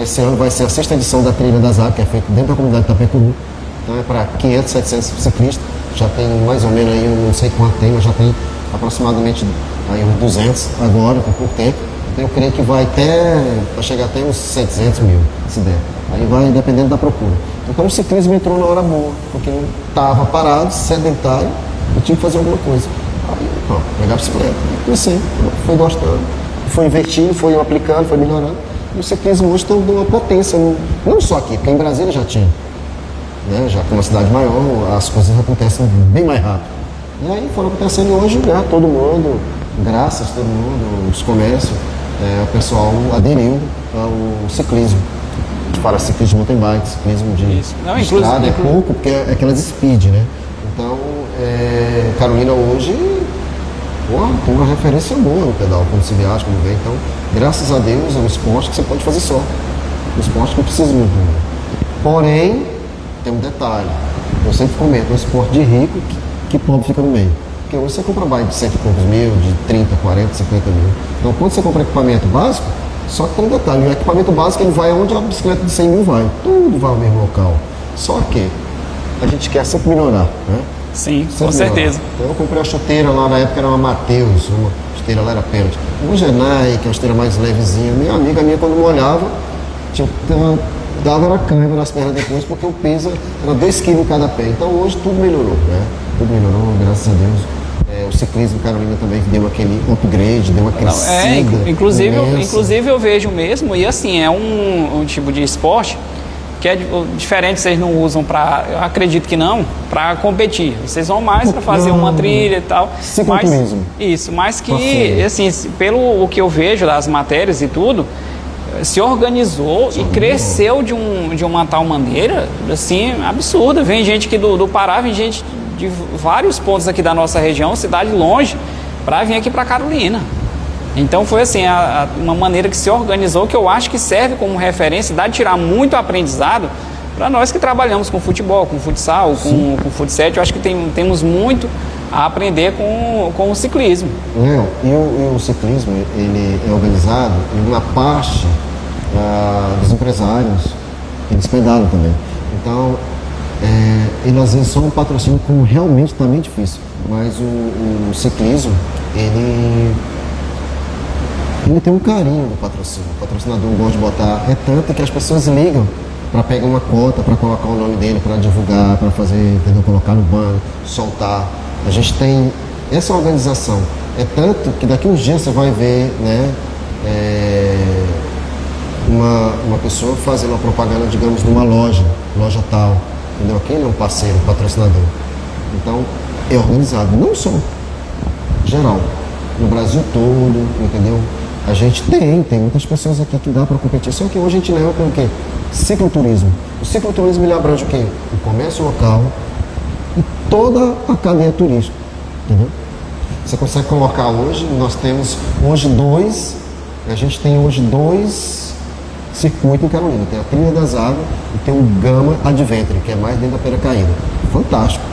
esse ano vai ser a 6ª edição da Trilha das Águas, que é feita dentro da comunidade de Itapecuru, então é para 500, 700 ciclistas, já tem mais ou menos aí, eu não sei quanto tem, mas já tem aproximadamente aí uns 200 agora, com pouco tempo. Então eu creio que vai chegar até uns 700 mil, se der. Aí vai dependendo da procura. Então o ciclismo entrou na hora boa, porque não estava parado, sedentário, eu tinha que fazer alguma coisa. Aí, pegar a bicicleta, comecei, fui gostando, foi investindo, foi aplicando, foi melhorando. E o ciclismo hoje tem uma potência, não só aqui, porque em Brasília já tinha. Né? Já que é uma cidade maior, as coisas acontecem bem mais rápido. E aí foram acontecendo hoje, né? Todo mundo, graças a todo mundo, os comércios, o pessoal aderiu ao ciclismo. Para ciclismo de mountain bike, ciclismo de estrada, é pouco, porque é aquelas speed, né? Então, Carolina hoje, tem uma referência boa no pedal, quando se viaja, quando vem. Então, graças a Deus, é um esporte que você pode fazer só. Um esporte que não precisa muito. Porém, tem um detalhe. Eu sempre comento, é um esporte de rico que pobre fica no meio. Porque hoje você compra bike de 100 e poucos mil, de 30, 40, 50 mil. Então, quando você compra equipamento básico, só que tem um detalhe, o equipamento básico ele vai onde a bicicleta de 100 mil vai, tudo vai ao mesmo local. Só que a gente quer sempre melhorar, né? Sim, sempre com certeza. Então eu comprei a chuteira lá, na época era uma Mateus, uma chuteira lá era pênalti. Hoje é Nike, uma chuteira mais levezinha. Minha amiga minha, quando molhava, dava era cãibra nas pernas depois, porque o peso era 2 kg em cada pé. Então hoje tudo melhorou, né? Tudo melhorou, graças a Deus. O ciclismo Carolina também deu aquele upgrade, deu uma crescida. Inclusive eu vejo mesmo, e assim, é um tipo de esporte que é diferente, vocês não usam para, eu acredito que não, para competir. Vocês vão mais para fazer uma trilha e tal. Ciclismo. Isso, mas que, assim, pelo o que eu vejo das matérias e tudo, se organizou e cresceu de uma tal maneira, assim, absurda. Vem gente aqui do Pará, vem gente de vários pontos aqui da nossa região, cidade longe, para vir aqui para Carolina. Então foi assim, uma maneira que se organizou, que eu acho que serve como referência, dá de tirar muito aprendizado para nós que trabalhamos com futebol, com futsal, com futsal. Eu acho que temos muito a aprender com o ciclismo. E o ciclismo, ele é organizado em uma parte dos empresários, eles pedalam também. Então, ele às vezes só um patrocínio como realmente também é difícil, mas o ciclismo, ele ele tem um carinho do patrocínio. O patrocinador gosta de botar. É tanto que as pessoas ligam para pegar uma cota, para colocar o nome dele, para divulgar, para fazer, entendeu? Colocar no banco, soltar. A gente tem essa organização. É tanto que daqui uns dias você vai ver, né, uma pessoa fazendo uma propaganda, digamos, de uma loja tal, entendeu? Aquele é um parceiro, um patrocinador. Então, é organizado, não só geral, no Brasil todo, entendeu? A gente tem muitas pessoas aqui que dá para competir, só que hoje a gente leva para o quê? Cicloturismo. O cicloturismo ele abrange o quê? O comércio local e toda a cadeia turística, entendeu? Você consegue colocar hoje, nós temos hoje a gente tem hoje dois circuitos em Carolina, tem a Trilha das Águas e tem o Gama Adventure, que é mais dentro da Pera Caída. Fantástico.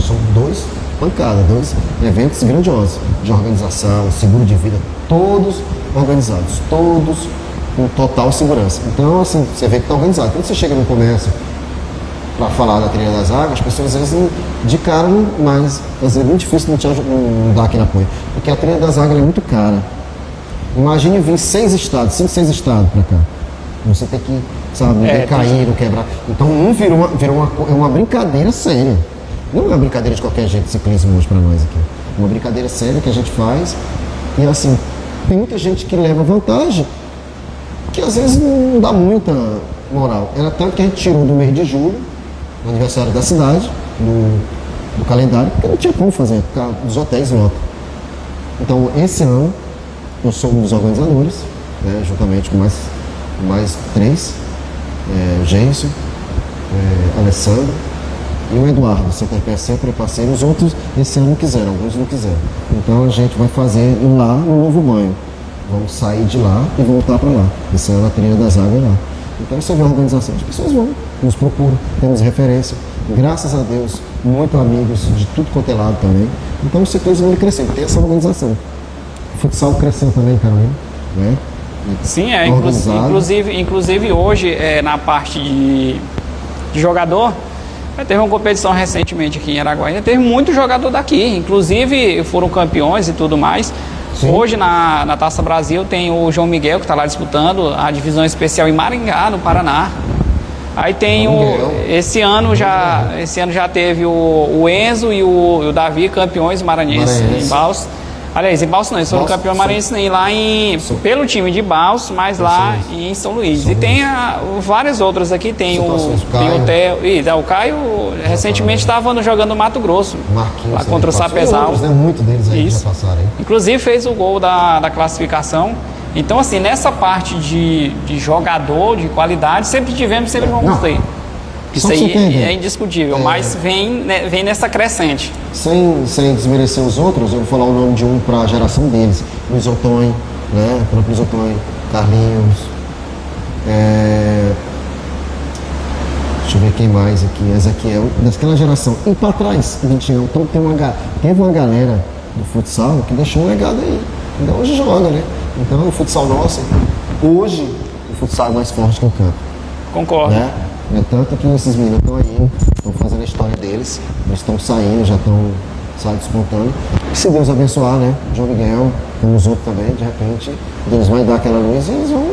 São dois eventos grandiosos de organização, seguro de vida, todos organizados, todos com total segurança. Então, assim, você vê que está organizado. Quando você chega no comércio para falar da Trilha das Águas, as pessoas às vezes de cara, mas às vezes é muito difícil não dar aquele apoio, porque a Trilha das Águas é muito cara. Imagine vir 6 estados para cá. Você tem que, sabe, ninguém cair, não quebrar. Então, virou uma brincadeira séria. Não é uma brincadeira de qualquer jeito, ciclismo hoje para nós aqui. É uma brincadeira séria que a gente faz. E assim, tem muita gente que leva vantagem, que às vezes não dá muita moral. Era tanto que a gente tirou do mês de julho, no aniversário da cidade, do calendário, porque não tinha como fazer, porque os hotéis lotam. Então, esse ano, eu sou um dos organizadores, né, juntamente com mais 3, Gêncio, Alessandro e o Eduardo, sempre parceiro. Os outros esse ano quiseram, alguns não quiseram. Então a gente vai fazer lá no Novo Banho. Vamos sair de lá e voltar para lá. Esse ano a Trilha das Águas é lá. Então você vê a organização, as pessoas vão, nos procuram, temos referência. Graças a Deus, muitos amigos de tudo quanto é lado também. Então o ciclismo ele cresceu, tem essa organização. O futsal cresceu também, Carolina, né? Sim, inclusive hoje, na parte de jogador, teve uma competição recentemente aqui em Araguaína, teve muito jogador daqui, inclusive foram campeões e tudo mais. Sim. Hoje na Taça Brasil tem o João Miguel, que está lá disputando a divisão especial em Maringá, no Paraná. Aí tem esse ano já teve o Enzo e o Davi, campeões maranhenses em Balsas. Aliás, em Balsas não, eles foram campeões maranhenses lá pelo time de Balsas, mas lá em São Luís. E tem várias outras aqui, tem o Caio recentemente estava jogando no Mato Grosso, lá contra o Sapezal. Muitos deles aí já passaram. Inclusive fez o gol da classificação. Então, assim, nessa parte de jogador, de qualidade, sempre vamos ter. Isso aí é indiscutível, mas vem nessa crescente. Sem desmerecer os outros, eu vou falar o nome de um para a geração deles. Luiz Otonho, né? O próprio Luiz Otonho, Carlinhos. Deixa eu ver quem mais aqui. Ezequiel, daquela geração. E para trás, então teve uma galera do futsal que deixou um legado aí. Então hoje joga, né? Então o futsal nosso, hoje o futsal é mais forte que o campo. Concordo. Né? É tanto que esses meninos estão aí, estão fazendo a história deles, eles estão saindo, já estão despontando. E se Deus abençoar, né? João Miguel, como os outros também, de repente, Deus vai dar aquela luz e eles vão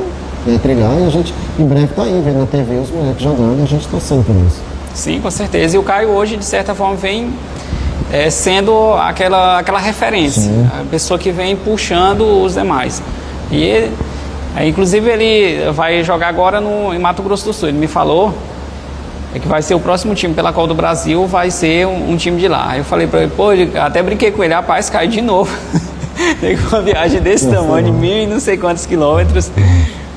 trilhar. E a gente, em breve, está aí, vendo na TV os moleques jogando e a gente torcendo por isso. Sim, com certeza. E o Caio hoje, de certa forma, vem sendo aquela referência. Sim. A pessoa que vem puxando os demais. E inclusive ele vai jogar agora em Mato Grosso do Sul. Ele me falou que vai ser o próximo time pela Copa do Brasil, vai ser um time de lá. Aí eu falei para ele, até brinquei com ele, rapaz, cai de novo. Tem uma viagem desse tamanho, de 1.000 e não sei quantos quilômetros.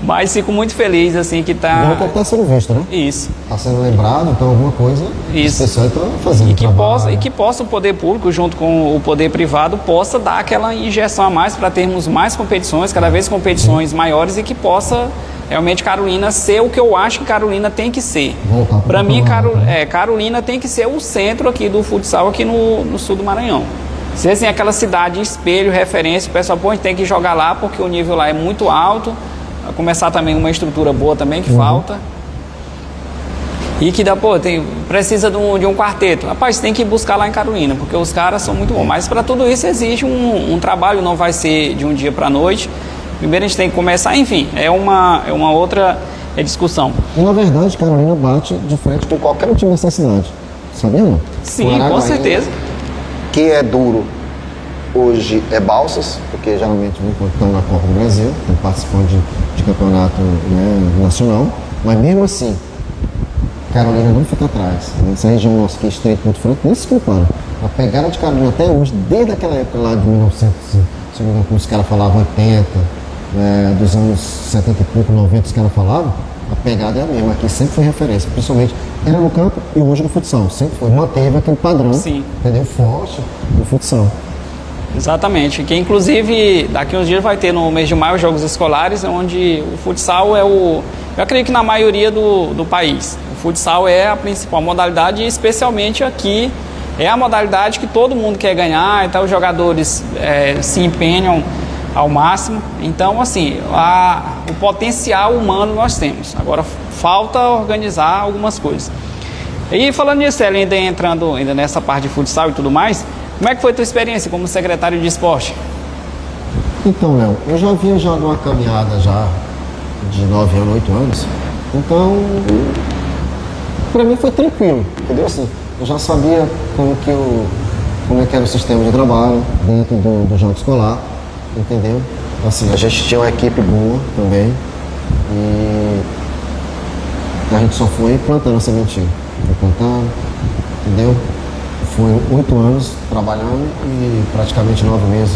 Mas fico muito feliz, assim, que tá... Está sendo visto, né? Isso. Está sendo lembrado, então alguma coisa especial está fazendo. E que possa o poder público, junto com o poder privado, possa dar aquela injeção a mais para termos mais competições, cada vez competições maiores, e que possa realmente Carolina ser o que eu acho que Carolina tem que ser. Para mim, Carolina tem que ser o centro aqui do futsal aqui no sul do Maranhão. Se assim, aquela cidade espelho, referência, o pessoal tem que jogar lá porque o nível lá é muito alto. A começar também uma estrutura boa também que falta. E que precisa de um quarteto. Rapaz, tem que buscar lá em Carolina, porque os caras são muito bons. Mas para tudo isso exige um trabalho, não vai ser de um dia para a noite. Primeiro a gente tem que começar, enfim, é uma outra discussão. E na verdade, Carolina bate de frente com qualquer time dessa cidade. Sabia não? Sim, com certeza. Que é duro hoje é Balsas, Porque geralmente estão na Copa do Brasil, estão participando de campeonato, né, nacional, mas mesmo assim, Carolina não fica atrás. Essa região nossa aqui, Estreito Muito Franco, nem se compara. A pegada de Carolina até hoje, desde aquela época lá de 1900, se não me engano, como os caras falavam, 80, dos anos 70 e pouco, 90, os caras falavam, a pegada é a mesma. Aqui sempre foi referência, principalmente era no campo e hoje no futsal. Sempre foi, manteve aquele padrão, Sim. entendeu? Forte no futsal. Exatamente, que inclusive daqui uns dias vai ter no mês de maio os Jogos Escolares, onde o futsal eu acredito que na maioria do país, o futsal é a principal modalidade e especialmente aqui é a modalidade que todo mundo quer ganhar, então os jogadores se empenham ao máximo, então assim, o potencial humano nós temos, agora falta organizar algumas coisas. E falando nisso, ainda entrando nessa parte de futsal e tudo mais, como é que foi a tua experiência como secretário de esporte? Então, Léo, eu já havia já uma caminhada já de 9 anos, 8 anos, então para mim foi tranquilo, entendeu? Assim, eu já sabia como é que era o sistema de trabalho dentro do jogo escolar, entendeu? Assim, a gente tinha uma equipe boa também e a gente só foi plantando a sementinha, foi plantando, entendeu? Foi 8 anos trabalhando e praticamente 9 meses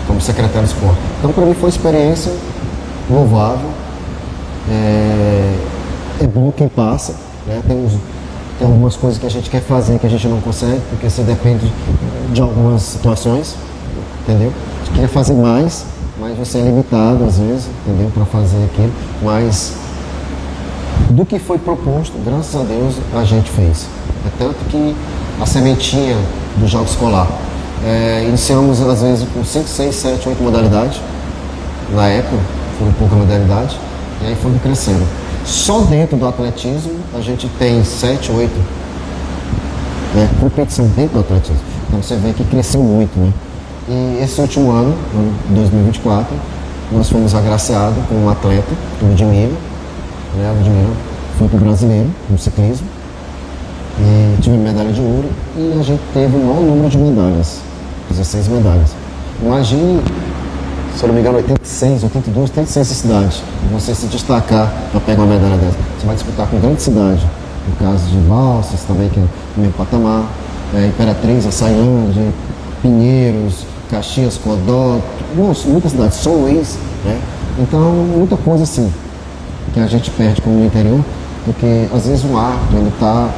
como secretário de esporte. Então, para mim foi uma experiência louvável. É bom quem passa, né? Tem algumas coisas que a gente quer fazer que a gente não consegue, porque você depende de algumas situações, entendeu? A gente queria fazer mais, mas você é limitado às vezes, entendeu? Para fazer aquilo, mas do que foi proposto, graças a Deus, a gente fez. É tanto que a sementinha do jogo escolar, iniciamos às vezes com 5, 6, 7, 8 modalidades. Na época, foram poucas modalidades, e aí foi crescendo. Só dentro do atletismo, a gente tem 7, 8 competição dentro do atletismo. Então você vê que cresceu muito, né? E esse último ano, 2024, nós fomos agraciados com um atleta, o Ludmila, né? O Ludmila foi para o brasileiro, no ciclismo. E tive medalha de ouro e a gente teve o maior número de medalhas, 16 medalhas. Imagine, se eu não me engano, 86, 82, 86 cidades. E você se destacar para pegar uma medalha dessa. Você vai disputar com grande cidade. No caso de Balsas também, que é o mesmo patamar, Imperatriz, Açailândia, Pinheiros, Caxias, Codó, muitas cidades, São Luís, né? Então, muita coisa assim que a gente perde como no interior, porque às vezes o árbitro ele está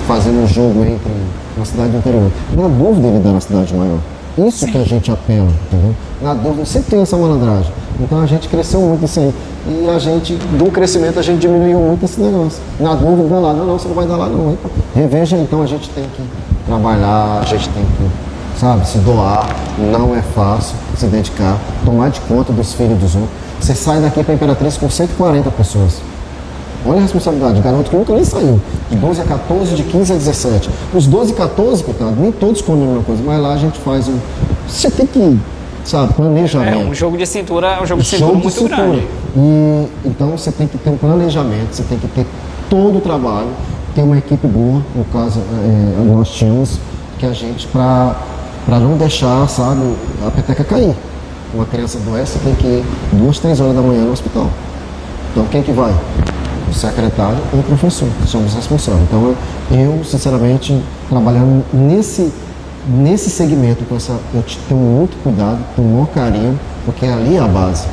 fazendo um jogo entre uma cidade do interior. Na dúvida ele dá na cidade maior. Isso que a gente apela, entendeu? Na dúvida sempre tem essa malandragem. Então a gente cresceu muito isso aí. E a gente, do crescimento, a gente diminuiu muito esse negócio. Na dúvida, dá lá. Não, você não vai dar lá não. Reveja, então a gente tem que trabalhar, a gente tem que, sabe, se doar. Não é fácil se dedicar, tomar de conta dos filhos dos outros. Você sai daqui para a Imperatriz com 140 pessoas. Olha a responsabilidade, garoto que nunca nem saiu. De 12 a 14, de 15 a 17. Os 12 e 14, coitado, nem todos comem a mesma coisa, mas lá a gente faz um. Você tem que, sabe, planejamento. Um jogo de cintura, um jogo de cintura muito grande. E, então você tem que ter um planejamento, você tem que ter todo o trabalho, ter uma equipe boa, no caso, nós tínhamos, que a gente, para não deixar, sabe, a peteca cair. Uma criança doença tem que ir 2, 3 horas da manhã no hospital. Então quem que vai? O secretário ou o professor, somos responsáveis. Então eu sinceramente, trabalhando nesse segmento, eu tenho muito cuidado, tenho muito carinho, porque ali é a base,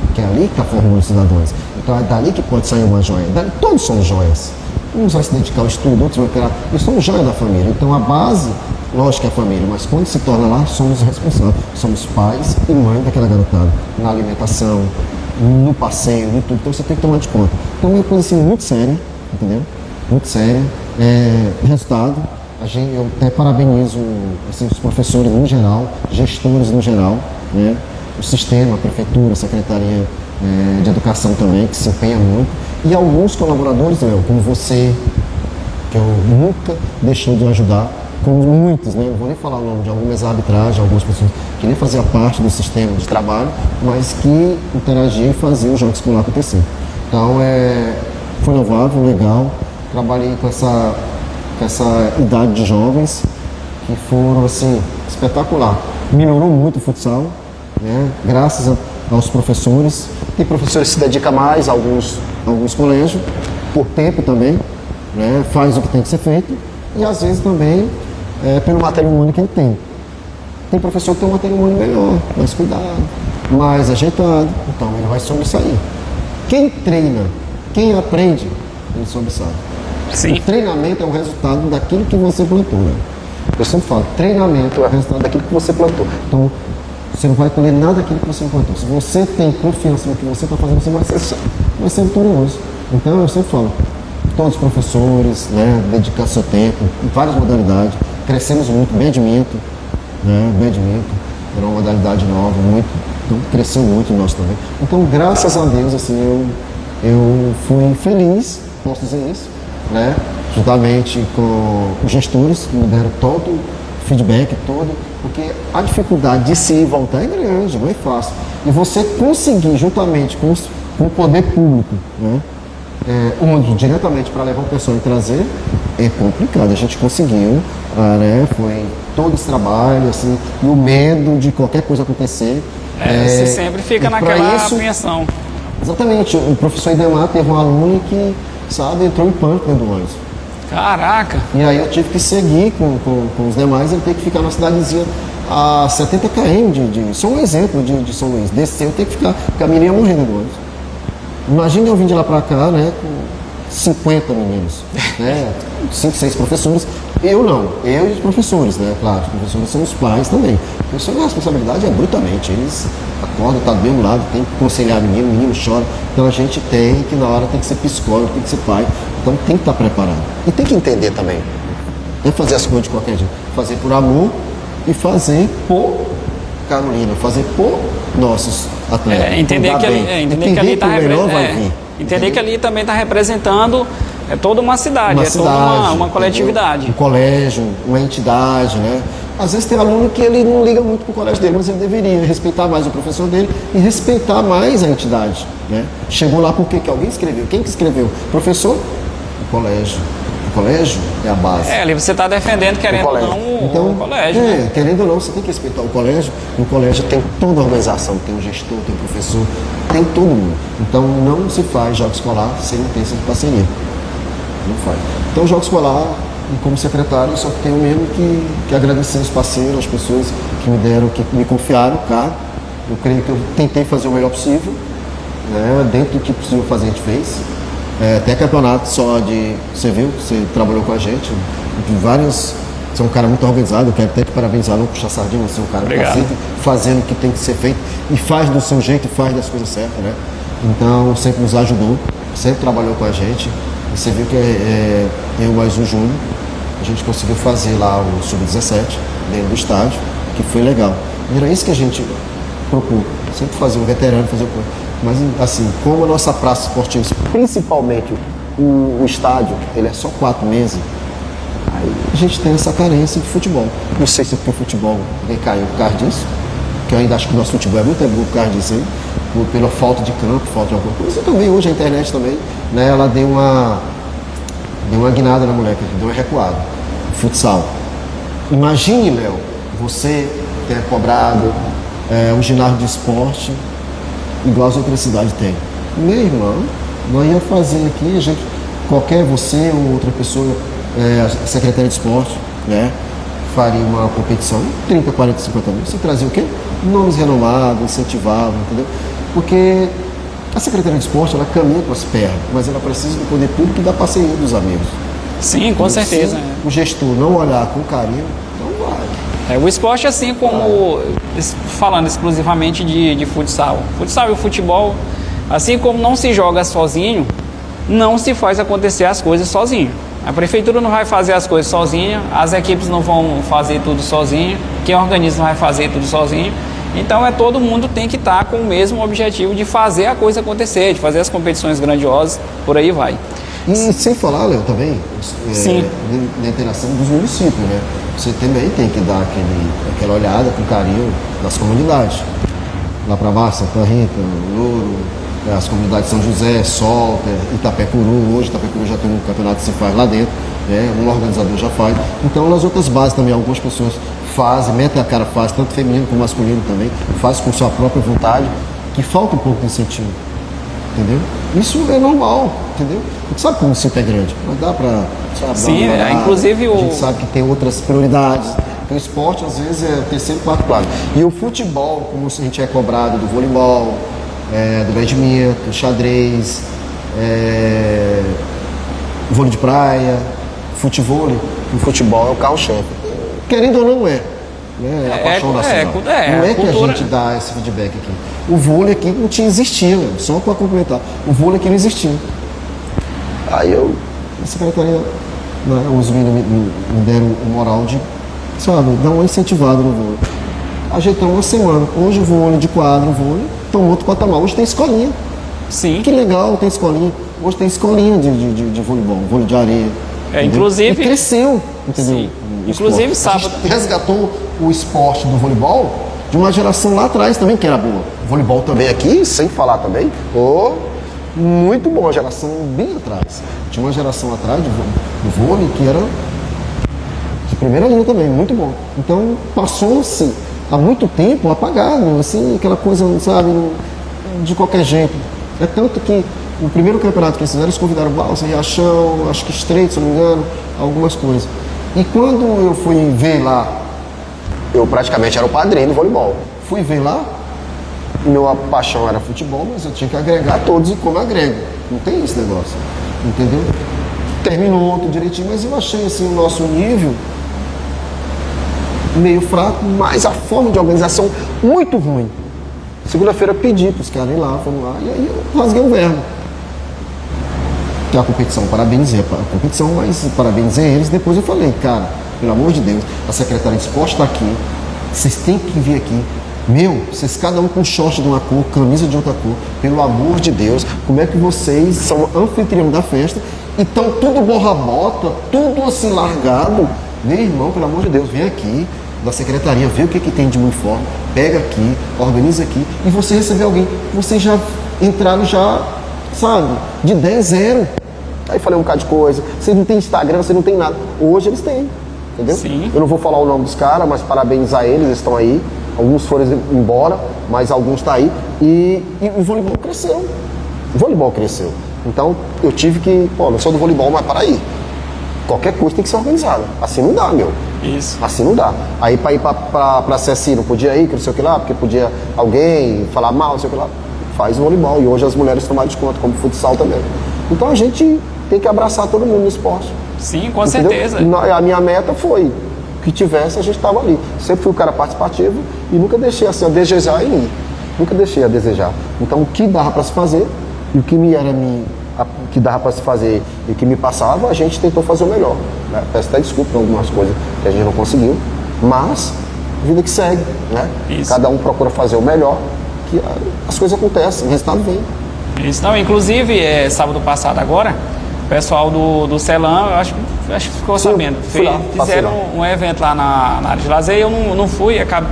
porque é ali que está formando os cidadãos. Então é dali que pode sair uma joia. Dali, todos somos joias. Uns vão se dedicar ao estudo, outros vão criar. E somos joia da família. Então a base, lógico que é a família, mas quando se torna lá, somos responsáveis. Somos pais e mãe daquela garotada. Na alimentação, no passeio, no tudo. Então você tem que tomar de conta. Então é uma coisa assim muito séria, entendeu? Muito séria. Resultado, eu até parabenizo assim, os professores no geral, gestores no geral, né? O sistema, a prefeitura, a secretaria de educação também, que se empenha muito. E alguns colaboradores, como você, que eu nunca deixou de ajudar, com muitos, né? Não vou nem falar o nome de algumas arbitragens, algumas pessoas que nem faziam parte do sistema de trabalho, mas que interagiam e faziam o jogo escolar acontecer. Então, foi louvável, legal. Trabalhei com essa idade de jovens que foram, assim, espetacular. Melhorou muito o futsal, né? Graças aos professores. Tem professores que se dedicam mais, alguns colégios, por tempo também, né? Faz o que tem que ser feito e às vezes também pelo matéria humana que ele tem. Tem professor que tem um matéria humana melhor, mais cuidado, mais ajeitado, então ele vai sobressair. Quem treina, quem aprende, ele sobressai. Sim. O treinamento é o resultado daquilo que você plantou, né? Eu sempre falo, treinamento é o resultado daquilo que você plantou. Então, você não vai colher nada daquilo que você plantou. Se você tem confiança no que você está fazendo, você vai ser vitorioso. Então, eu sempre falo, todos os professores, né, dedicar seu tempo, em várias modalidades. Crescemos muito, badminton, né, badminton, era uma modalidade nova, muito, então cresceu muito nós também. Então, graças a Deus, assim, eu fui feliz, posso dizer isso, né, juntamente com os gestores que me deram todo o feedback, porque a dificuldade de se ir e voltar é grande, não é fácil. E você conseguir, juntamente com o poder público, né, onde diretamente para levar o pessoal e trazer, é complicado. A gente conseguiu, né, foi todo esse trabalho, assim, e o medo de qualquer coisa acontecer. Você sempre fica naquela apreensão. Exatamente. O professor Idemar teve um aluno que, sabe, entrou em pânico dentro do ônibus. Caraca! E aí eu tive que seguir com os demais, ele teve que ficar na cidadezinha a 70 km, só um exemplo de São Luís. Desceu, tem que ficar, porque a menina ia morrer dentro do ônibus. Imagina eu vim de lá pra cá, né, com 50 meninos, né, 5, 6 professores. Eu não, eu e os professores, né, claro, os professores são os pais também. O professor, a responsabilidade é brutamente, eles acordam, tá do mesmo lado, tem que aconselhar o menino chora. Então a gente tem que, na hora, tem que ser psicólogo, tem que ser pai, então tem que estar preparado. E tem que entender também. Não é fazer as coisas de qualquer jeito, fazer por amor e fazer por Carolina, fazer por nossos atletas. Entender que ali está entender que ali também está representando toda uma cidade, toda uma coletividade. Um colégio, uma entidade, né? Às vezes tem aluno que ele não liga muito pro colégio dele, mas ele deveria respeitar mais o professor dele e respeitar mais a entidade, né? Chegou lá porque que alguém escreveu. Quem que escreveu? Professor? O colégio. O colégio é a base. Ali você está defendendo, querendo ou não, o colégio. Né? Querendo ou não, você tem que respeitar o colégio. O colégio tem toda a organização, tem o gestor, tem o professor, tem todo mundo. Então não se faz jogo escolar sem ter essa parceria. Não faz. Então, jogo escolar, como secretário, eu só tenho mesmo que agradecer os parceiros, as pessoas que me deram, que me confiaram, cara. Eu creio que eu tentei fazer o melhor possível, né? Dentro do que possível fazer, a gente fez. Até campeonato só de. Você viu, você trabalhou com a gente, de vários. Você é um cara muito organizado, eu quero até te parabenizar, não puxar sardinha, você é um cara que está sempre fazendo o que tem que ser feito e faz do seu jeito e faz das coisas certas, né? Então, sempre nos ajudou, sempre trabalhou com a gente. E você viu que eu mais o Júnior, a gente conseguiu fazer lá o Sub-17 dentro do estádio, que foi legal. E era isso que a gente procura, sempre fazer um veterano, fazer o coisa. Mas assim, como a nossa praça esportiva, principalmente o estádio, ele é só 4 meses, aí a gente tem essa carência de futebol. Não sei se é porque o futebol recaiu por causa disso, que eu ainda acho que o nosso futebol é muito bom por causa disso aí, pela falta de campo, falta de alguma coisa. E também hoje a internet também, né, ela deu uma guinada na moleque, deu uma recuada. Futsal. Imagine, Léo, você ter cobrado um ginásio de esporte igual as outras cidades têm. Meu irmão, nós ia fazer aqui, você ou outra pessoa, a secretária de esporte, né, faria uma competição, 30, 40, 50 mil. Você trazia o quê? Nomes renomados, incentivava, entendeu? Porque a Secretaria de Esporte, ela caminha com as pernas, mas ela precisa do poder público e da parceria dos amigos. Sim, com certeza. Se o gestor não olhar com carinho, não vai. O esporte, assim como, falando exclusivamente de futsal. Futsal e o futebol, assim como não se joga sozinho, não se faz acontecer as coisas sozinho. A prefeitura não vai fazer as coisas sozinha, as equipes não vão fazer tudo sozinho, quem organiza não vai fazer tudo sozinho. Então todo mundo tem que estar com o mesmo objetivo de fazer a coisa acontecer, de fazer as competições grandiosas, por aí vai. E sem falar, Léo, também, Sim. na interação dos municípios, né? Você também tem que dar aquela olhada com carinho nas comunidades. Lá para baixo, Santa Rita, Louro, as comunidades de São José, Solta, Itapecuru. Hoje Itapecuru já tem um campeonato que se faz lá dentro, né? Um organizador já faz. Então nas outras bases também, algumas pessoas fazem, metem a cara, fazem, tanto feminino como masculino também, faz com sua própria vontade, que falta um pouco de incentivo. Entendeu? Isso é normal, entendeu? A gente sabe que o município é grande, mas dá para... Sim, inclusive A gente sabe que tem outras prioridades. O esporte, às vezes, é o terceiro, quarto plano. E o futebol, como a gente é cobrado do voleibol, do badminton, do xadrez, vôlei de praia, futevôlei. O futebol é o carro-chefe. Querendo ou não é. Né? É a paixão nacional. Não é que cultura... a gente dá esse feedback aqui. O vôlei aqui não tinha existia, né? Só para complementar. O vôlei aqui não existia. Aí a secretaria, né, os meninos me deram o moral de, sabe, dar uma incentivada no vôlei. Ajeitamos uma semana. Hoje o vôlei de quadro, o vôlei, tomou outro patamar. Hoje tem escolinha. Sim. Que legal, tem escolinha. Hoje tem escolinha de voleibol, vôlei de areia. Inclusive... E cresceu, entendeu? Sim. Inclusive, sábado... A gente resgatou o esporte do voleibol de uma geração lá atrás também, que era boa. O voleibol também aqui, sem falar também, muito bom, a geração bem atrás. Tinha uma geração atrás do vôlei que era de primeira linha também, muito bom. Então, passou-se há muito tempo apagado, assim, aquela coisa, sabe, de qualquer jeito. É tanto que o primeiro campeonato que eles fizeram, eles convidaram Balsa, Riachão, acho que Estreito, se não me engano, algumas coisas. E quando eu fui ver lá, eu praticamente era o padrinho do voleibol. Fui ver lá, minha paixão era futebol, mas eu tinha que agregar todos e como agrego. Não tem esse negócio, entendeu? Terminou outro direitinho, mas eu achei assim o nosso nível meio fraco, mas a forma de organização muito ruim. Segunda-feira pedi para os caras ir lá, fomos lá, e aí eu rasguei o verbo. Que a competição, parabenizei a competição, mas parabenizei eles. Depois eu falei, cara, pelo amor de Deus, a secretária de esporte está aqui, vocês têm que vir aqui. Vocês cada um com short de uma cor, camisa de outra cor, pelo amor de Deus, como é que vocês são anfitrião da festa e estão tudo borra-bota, tudo assim largado? Meu irmão, pelo amor de Deus, vem aqui da secretaria, vê o que tem de uniforme, pega aqui, organiza aqui e você receber alguém. Vocês já entraram sabe, de 10-0. Aí falei um bocado de coisa, você não tem Instagram, você não tem nada. Hoje eles têm, entendeu? Sim. Eu não vou falar o nome dos caras, mas parabenizar eles estão aí. Alguns foram embora, mas alguns estão aí. E o voleibol cresceu. O voleibol cresceu. Então eu tive que, não sou do voleibol, mas para aí. Qualquer coisa tem que ser organizada. Assim não dá, meu. Isso. Assim não dá. Aí para ir para CSI não podia ir, que não sei o que lá, porque podia alguém falar mal, não sei o que lá. Faz voleibol. E hoje as mulheres tomam desconto, como futsal também. Então a gente tem que abraçar todo mundo no esporte. Sim, com entendeu? certeza. A minha meta foi que tivesse, a gente estava ali. Sempre fui um cara participativo e nunca deixei assim a desejar em mim. Nunca deixei a desejar. Então o que dava para se fazer e o que que dava para se fazer e que me passava, a gente tentou fazer o melhor. Né? Peço até desculpa por algumas coisas que a gente não conseguiu, mas vida que segue, né? Isso. Cada um procura fazer o melhor, que as coisas acontecem, o resultado vem. Isso não, inclusive, sábado passado agora, o pessoal do Celan, eu acho que ficou sabendo, fizeram um evento lá na área de lazer, eu não fui, estava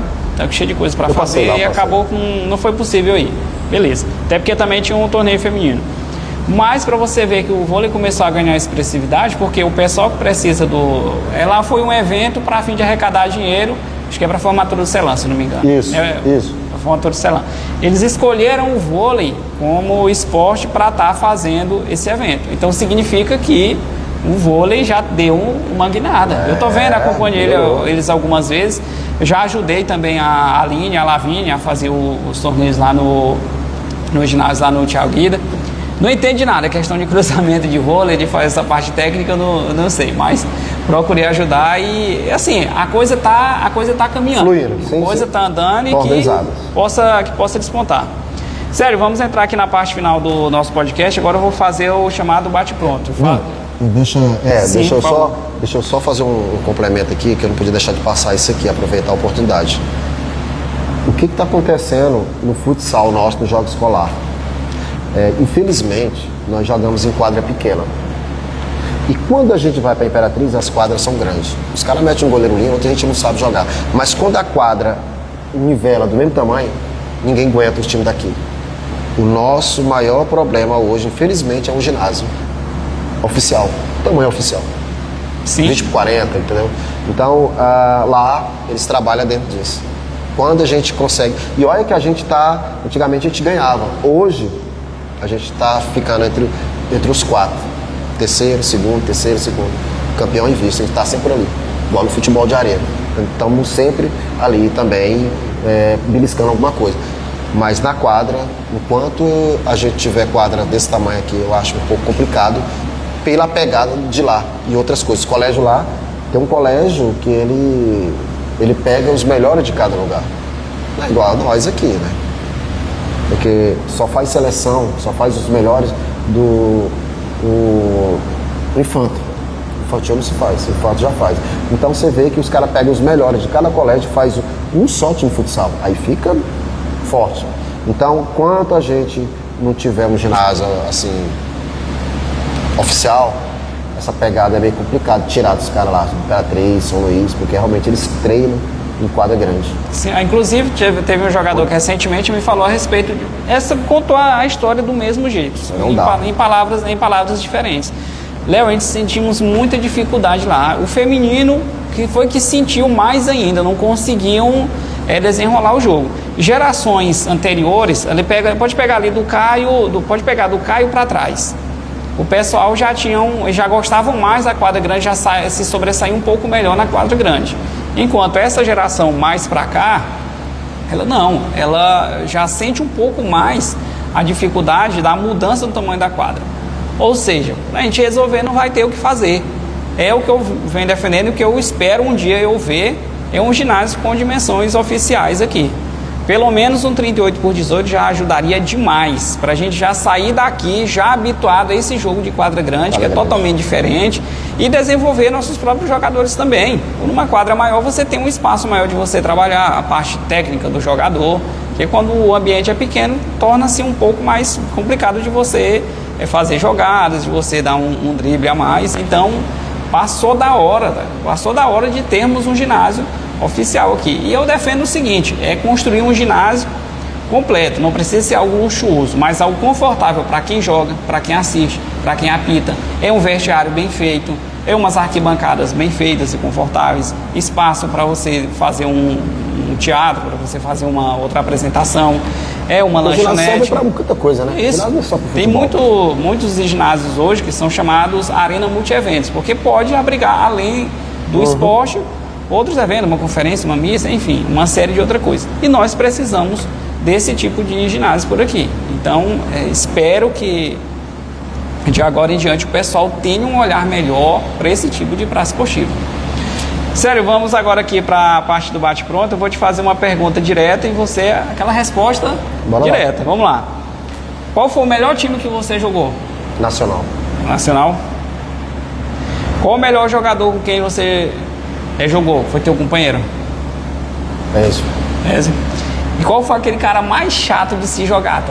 cheio de coisa para fazer e acabou que não foi possível ir. Beleza. Até porque também tinha um torneio feminino. Mas para você ver que o vôlei começou a ganhar expressividade, porque o pessoal que precisa lá foi um evento para fim de arrecadar dinheiro, acho que é para a formatura do Celan, se não me engano. Isso. A formatura do Celan. Eles escolheram o vôlei como esporte para estar fazendo esse evento. Então significa que o vôlei já deu uma guinada. Eu tô vendo, acompanhei eles algumas vezes. Eu já ajudei também a Aline, a Lavínia a fazer os torneios lá no ginásio, lá no Thiago Guida. Não entendo nada, é questão de cruzamento de vôlei, de fazer essa parte técnica, eu não sei, mas procurei ajudar e assim, a coisa tá caminhando. Fluindo, a coisa tá andando e que possa despontar. Sério, vamos entrar aqui na parte final do nosso podcast, agora eu vou fazer o chamado bate-pronto. Deixa eu só fazer um complemento aqui, que eu não podia deixar de passar isso aqui, aproveitar a oportunidade. O que está acontecendo no futsal nosso, no jogo escolar? Infelizmente, nós jogamos em quadra pequena. E quando a gente vai para Imperatriz, as quadras são grandes. Os caras metem um goleiro lindo, outra gente não sabe jogar. Mas quando a quadra nivela do mesmo tamanho, ninguém aguenta os times daqui. O nosso maior problema hoje, infelizmente, é um ginásio oficial, tamanho oficial. Sim. 20 por 40, entendeu? Então, lá, eles trabalham dentro disso. Quando a gente consegue... E olha que a gente tá... Antigamente a gente ganhava. Hoje, a gente tá ficando entre os 4. Terceiro, segundo. Campeão em vista. A gente tá sempre ali. Igual no futebol de areia. Estamos sempre ali também, beliscando alguma coisa. Mas na quadra, enquanto a gente tiver quadra desse tamanho aqui, eu acho um pouco complicado pela pegada de lá e outras coisas. O colégio lá, tem um colégio que ele pega os melhores de cada lugar. Não é igual a nós aqui, né? Porque só faz seleção, só faz os melhores do infanto. Infantil não se faz, infanto já faz. Então você vê que os caras pegam os melhores de cada colégio e faz um só time de futsal. Aí fica forte. Então, quanto a gente não tiver um ginásio assim oficial, essa pegada é meio complicado tirar dos caras lá, Imperatriz, São Luís, porque realmente eles treinam em quadra grande. Sim, inclusive teve um jogador que recentemente me falou a respeito contou a história do mesmo jeito, em palavras diferentes. Léo, a gente sentimos muita dificuldade lá. O feminino que sentiu mais ainda, não conseguiam desenrolar o jogo. Gerações anteriores, pode pegar ali do Caio para trás. O pessoal já gostavam mais da quadra grande, já se sobressaía um pouco melhor na quadra grande. Enquanto essa geração mais para cá, ela já sente um pouco mais a dificuldade da mudança do tamanho da quadra. Ou seja, a gente resolver não vai ter o que fazer. É o que eu venho defendendo e o que eu espero um dia eu ver é um ginásio com dimensões oficiais aqui. Pelo menos um 38 por 18 já ajudaria demais para a gente já sair daqui já habituado a esse jogo de quadra grande, que é totalmente diferente, e desenvolver nossos próprios jogadores também. Numa quadra maior você tem um espaço maior de você trabalhar a parte técnica do jogador, que quando o ambiente é pequeno torna-se um pouco mais complicado de você fazer jogadas, de você dar um drible a mais. Então passou da hora de termos um ginásio oficial aqui. E eu defendo o seguinte, construir um ginásio completo, não precisa ser algo luxuoso, mas algo confortável para quem joga, para quem assiste, para quem apita. É um vestiário bem feito, umas arquibancadas bem feitas e confortáveis, espaço para você fazer um teatro, para você fazer uma outra apresentação, uma lanchonete. Serve para muita coisa, né? Isso. Não é só pro tem muitos ginásios hoje que são chamados arena multi-eventos, porque pode abrigar, além do esporte, outros eventos, uma conferência, uma missa, enfim, uma série de outras coisas. E nós precisamos desse tipo de ginásio por aqui. Então, espero que de agora em diante o pessoal tenha um olhar melhor para esse tipo de praça esportiva. Sério, vamos agora aqui para a parte do bate-pronto. Eu vou te fazer uma pergunta direta e você, aquela resposta direta. Vamos lá. Qual foi o melhor time que você jogou? Nacional. Qual o melhor jogador com quem você jogou? Foi teu companheiro? Esse. E qual foi aquele cara mais chato de se jogar?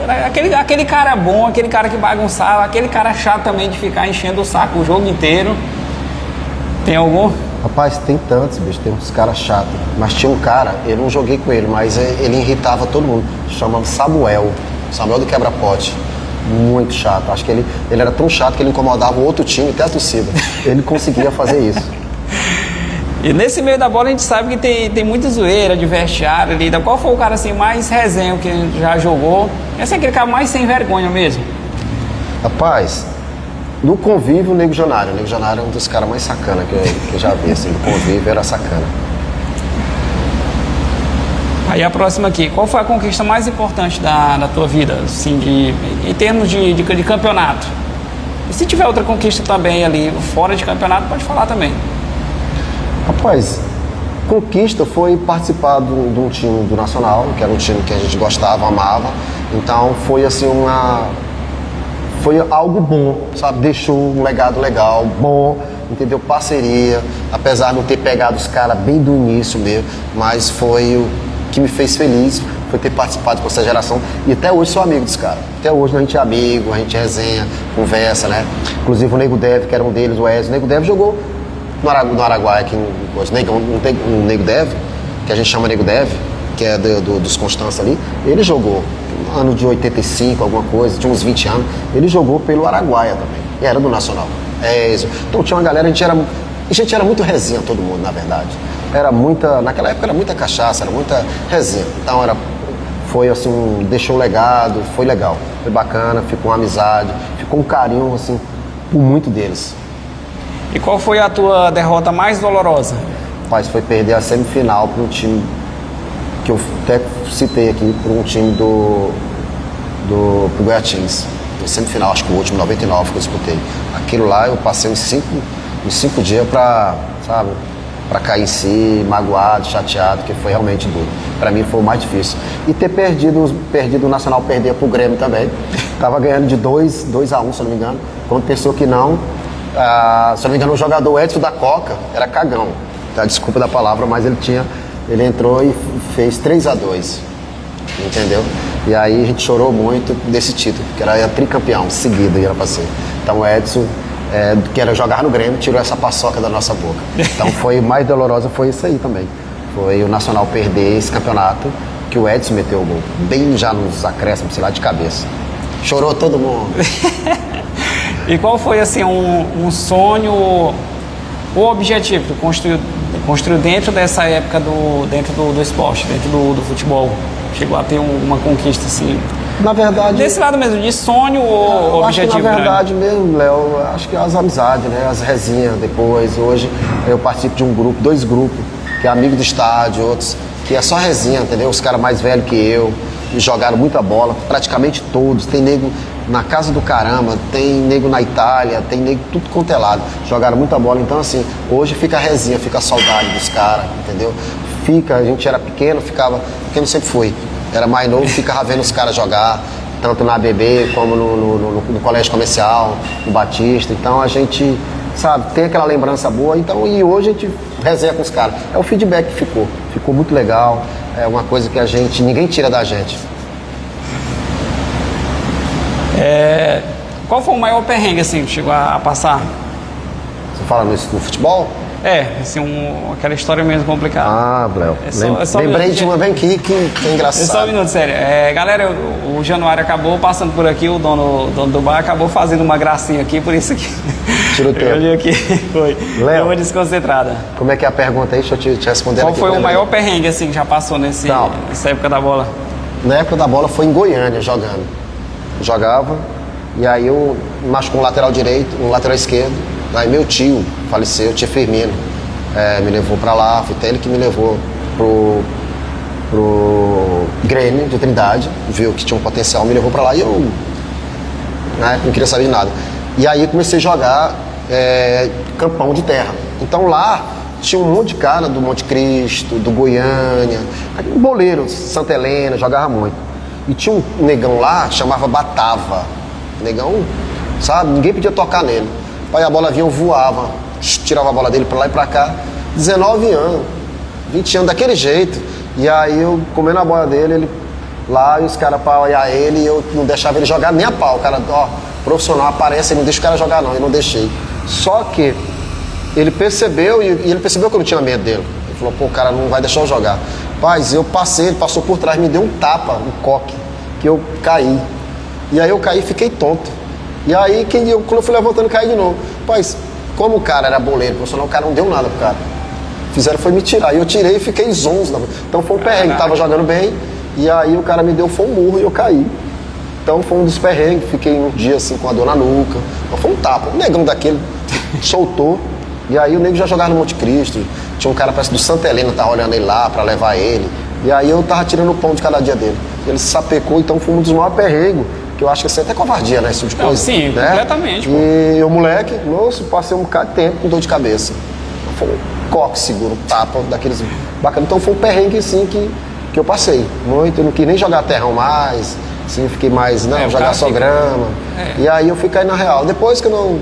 Aquele cara bom, aquele cara que bagunçava, aquele cara chato também de ficar enchendo o saco o jogo inteiro. Tem algum? Rapaz, tem tantos, bicho, tem uns caras chatos. Mas tinha um cara, eu não joguei com ele, mas ele irritava todo mundo. Chamava Samuel do Quebra-Pote. Muito chato. Acho que ele era tão chato que ele incomodava o outro time, até a torcida. Ele conseguia fazer isso. E nesse meio da bola a gente sabe que tem muita zoeira de vestiário ali. Qual foi o cara assim mais resenha que já jogou? Esse é aquele cara mais sem vergonha mesmo? Rapaz, no convívio o Nego Janário. O Nego Janário é um dos caras mais sacana que eu já vi, assim. No convívio era sacana. Aí a próxima aqui. Qual foi a conquista mais importante da tua vida, assim, em termos de campeonato? E se tiver outra conquista também ali, fora de campeonato, pode falar também. Rapaz, conquista foi participar de um time do Nacional, que era um time que a gente gostava, amava. Então foi assim foi algo bom, sabe? Deixou um legado legal, bom, entendeu? Parceria, apesar de não ter pegado os caras bem do início mesmo, mas foi o que me fez feliz, foi ter participado com essa geração. E até hoje sou amigo dos caras. Até hoje a gente é amigo, a gente resenha, conversa, né? Inclusive o Nego Dev, que era um deles, o Wesley. O Nego Dev jogou no Araguaia, aqui o Nego Dev, que a gente chama Nego Dev, que é dos Constança ali. Ele jogou no ano de 85, alguma coisa, tinha uns 20 anos. Ele jogou pelo Araguaia também. E era do Nacional. Então tinha uma galera, a gente era muito resenha, todo mundo, na verdade. Naquela época era muita cachaça, era muita resenha. Então foi assim, deixou um legado, foi legal, foi bacana, ficou uma amizade, ficou um carinho, assim, por muito deles. E qual foi a tua derrota mais dolorosa? Rapaz, foi perder a semifinal para um time que eu até citei aqui, para um time do Goiatins. Em semifinal, acho que o último, 99, que eu disputei. Aquilo lá eu passei uns cinco dias para cair em si, magoado, chateado, que foi realmente duro. Para mim foi o mais difícil. E ter perdido o Nacional, perder pro Grêmio também. Tava ganhando de 2-1, se eu não me engano. Quando pensou que não, se eu não me engano, o jogador Edson da Coca era cagão. Tá? Desculpa da palavra, mas ele entrou e fez 3-2. Entendeu? E aí a gente chorou muito desse título, que era tricampeão seguido, e era pra ser. Então o Edson, que era jogar no Grêmio, tirou essa paçoca da nossa boca. Então mais dolorosa foi isso aí também. Foi o Nacional perder esse campeonato, que o Edson meteu o gol, bem já nos acréscimos, sei lá, de cabeça. Chorou todo mundo. E qual foi, assim, um sonho, o objetivo que tu construiu dentro dessa época, dentro do esporte, dentro do futebol? Chegou a ter uma conquista, assim, na verdade, desse lado mesmo, de sonho ou objetivo? Acho que, na verdade mesmo, Léo, acho que as amizades, né? As resenhas depois. Hoje eu participo de dois grupos, que é amigo do estádio, outros, que é só resenha, entendeu? Os caras mais velhos que eu, e jogaram muita bola, praticamente todos. Tem nego na casa do caramba, tem nego na Itália, tem nego tudo quanto é lado. Jogaram muita bola, então assim, hoje fica a resenha, fica a saudade dos caras, entendeu? A gente era pequeno, pequeno sempre foi. Era mais novo, ficava vendo os caras jogar, tanto na ABB como no colégio comercial, no Batista. Então a gente, sabe, tem aquela lembrança boa. Então, e hoje a gente resenha com os caras. É o feedback que ficou muito legal. É uma coisa que ninguém tira da gente. Qual foi o maior perrengue, assim, que chegou a passar? Você fala no futebol? Assim, aquela história mesmo complicada. Ah, Léo. Lembrei de uma bem aqui que é engraçado. Só um minuto, sério. Galera, o Januário acabou passando por aqui, o dono do bar acabou fazendo uma gracinha aqui, por isso que tirou o tempo. Eu li aqui, foi. Léo, deu uma desconcentrada. Como é que é a pergunta aí? Deixa eu te responder. Qual foi o maior perrengue, assim, que já passou nessa época da bola? Na época da bola foi em Goiânia, jogando. Jogava, e aí eu machucou um lateral direito, um lateral esquerdo. Aí meu tio faleceu, o tio Firmino, me levou pra lá, foi até ele que me levou pro Grêmio de Trindade, viu que tinha um potencial, me levou pra lá e eu não queria saber de nada. E aí comecei a jogar campão de terra. Então lá tinha um monte de cara do Monte Cristo, do Goiânia, boleiro, Santa Helena, jogava muito. E tinha um negão lá que chamava Batava. Negão, sabe, ninguém podia tocar nele. Aí a bola vinha, eu voava, tirava a bola dele pra lá e pra cá. 19 anos, 20 anos daquele jeito. E aí eu comendo a bola dele, ele lá, e os caras pra olhar ele, e eu não deixava ele jogar nem a pau. O cara, profissional, aparece, ele não deixa o cara jogar não, eu não deixei. Só que ele percebeu, e ele percebeu que eu não tinha medo dele. Ele falou, o cara não vai deixar eu jogar. Paz, eu passei, ele passou por trás, me deu um tapa, um coque, que eu caí. E aí eu caí e fiquei tonto. E aí, quando eu fui levantando, caí de novo. Pois, como o cara era boleiro, profissional, o cara não deu nada pro cara. Fizeram foi me tirar. E eu tirei e fiquei zonzo. Então foi um perrengue, tava jogando bem. E aí o cara me deu, foi um murro e eu caí. Então foi um dos perrengues. Fiquei um dia assim com a dor na nuca. Mas foi um tapa. Um negão daquele soltou. E aí o nego já jogava no Monte Cristo. Tinha um cara, parece do Santa Helena, tava olhando ele lá pra levar ele. E aí eu tava tirando o pão de cada dia dele. Ele se sapecou, então foi um dos maiores perrengues. Que eu acho que isso é até covardia, né? Esse tipo de coisa. Sim, né? Completamente. Pô. E eu, moleque, nossa, passei um bocado de tempo com dor de cabeça. Foi um coque seguro, um tapa daqueles bacanas. Então foi um perrengue, assim, que eu passei. Muito, eu não quis nem jogar terrão mais, assim, fiquei mais, jogar só grama. E aí eu fui cair na real. Depois que eu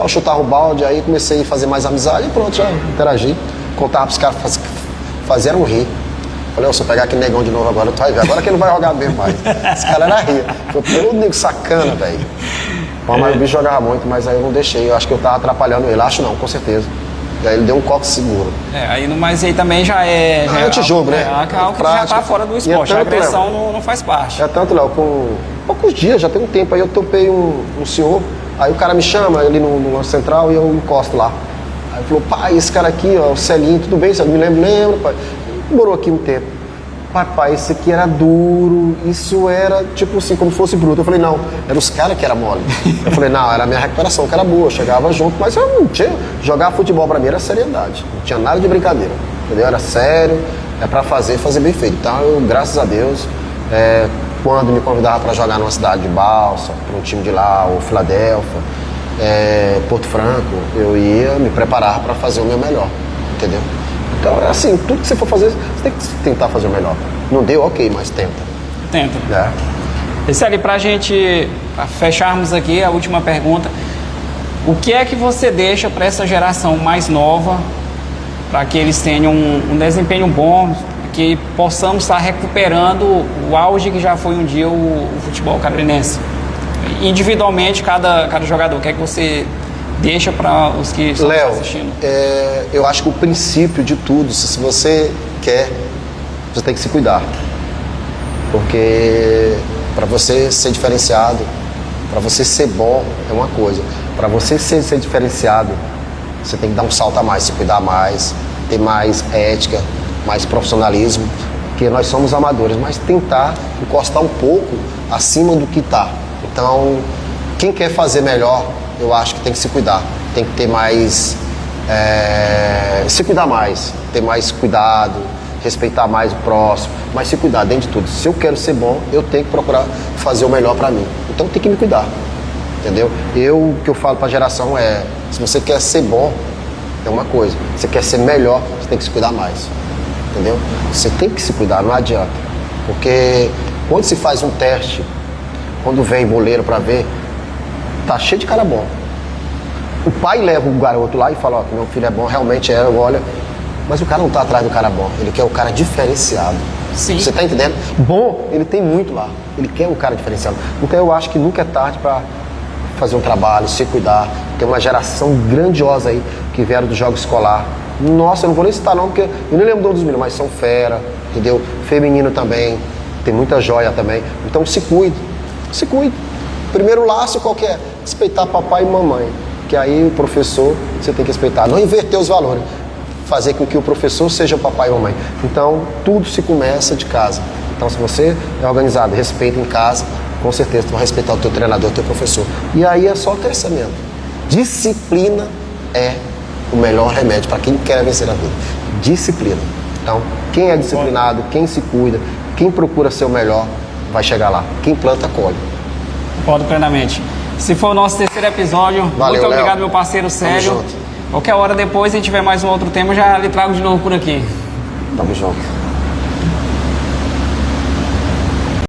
chutava o balde, aí comecei a fazer mais amizade e pronto, já interagi. Contava pros caras, fazeram rir. Falei, se eu pegar aquele negão de novo agora, tu vai ver. Agora que ele não vai jogar mesmo mais. Esse cara era ria. Falei, pô, nego sacana, velho. Mas o bicho jogava muito, mas aí eu não deixei. Eu acho que eu tava atrapalhando ele. Acho não, com certeza. E aí ele deu um coque seguro. Mas aí também já é... É antijogo, né? É algo que já tá fora do esporte. A agressão não faz parte. É tanto, Léo, com poucos dias, já tem um tempo aí, eu topei um senhor, aí o cara me chama ali no Lança Central e eu encosto lá. Aí ele falou, pai, esse cara aqui, ó, o Celinho, tudo bem, Celinho? Me lembro, pai. Demorou aqui um tempo. Pai, esse aqui era duro, isso era tipo assim, como se fosse bruto. Eu falei, não, eram os caras que era mole. Eu falei, não, era a minha recuperação que era boa, eu chegava junto, mas eu não tinha. Jogar futebol pra mim era seriedade, não tinha nada de brincadeira, entendeu? Era sério, é pra fazer bem feito. Então, eu, graças a Deus, quando me convidava pra jogar numa cidade de Balsa, pra um time de lá, ou Filadélfia, Porto Franco, eu ia me preparar pra fazer o meu melhor, entendeu? Então, assim, tudo que você for fazer, você tem que tentar fazer o melhor. Não deu, ok, mas tenta. Tenta. Esse ali, pra gente fecharmos aqui, a última pergunta. O que é que você deixa para essa geração mais nova, para que eles tenham um desempenho bom, que possamos estar recuperando o auge que já foi um dia o futebol catarinense? Individualmente, cada jogador, o que é que você deixa para os que estão assistindo? Eu acho que o princípio de tudo, se você quer, você tem que se cuidar. Porque para você ser diferenciado, para você ser bom é uma coisa. Para você ser diferenciado, você tem que dar um salto a mais, se cuidar mais, ter mais ética, mais profissionalismo. Porque nós somos amadores, mas tentar encostar um pouco acima do que está. Então, quem quer fazer melhor, eu acho que tem que se cuidar, tem que ter mais, se cuidar mais, ter mais cuidado, respeitar mais o próximo, mas se cuidar dentro de tudo. Se eu quero ser bom, eu tenho que procurar fazer o melhor para mim. Então tem que me cuidar, entendeu? O que eu falo para a geração é, se você quer ser bom, é uma coisa. Se você quer ser melhor, você tem que se cuidar mais, entendeu? Você tem que se cuidar, não adianta. Porque quando se faz um teste, quando vem boleiro para ver, tá cheio de cara bom. O pai leva o garoto lá e fala, ó, que meu filho é bom, realmente olha. Mas o cara não tá atrás do cara bom, ele quer o cara diferenciado. Sim. Você tá entendendo? Bom, ele tem muito lá, ele quer um cara diferenciado. Então eu acho que nunca é tarde para fazer um trabalho, se cuidar. Tem uma geração grandiosa aí que vieram do jogo escolar. Nossa, eu não vou nem citar não, porque eu nem lembro dos meninos, mas são fera, entendeu? Feminino também, tem muita joia também. Então se cuide. Primeiro laço qual que é? Respeitar papai e mamãe. Que aí o professor, você tem que respeitar. Não inverter os valores. Fazer com que o professor seja o papai e mamãe. Então, tudo se começa de casa. Então, se você é organizado, respeita em casa, com certeza tu vai respeitar o teu treinador, o teu professor. E aí é só crescimento. Disciplina é o melhor remédio para quem quer vencer a vida. Disciplina. Então, quem é disciplinado, quem se cuida, quem procura ser o melhor, vai chegar lá. Quem planta, colhe. Concordo plenamente. Se for o nosso terceiro episódio, valeu, muito obrigado, Léo. meu parceiro Célio. Tamo junto. Qualquer hora depois, se a gente tiver mais um outro tema, já lhe trago de novo por aqui. Tamo junto.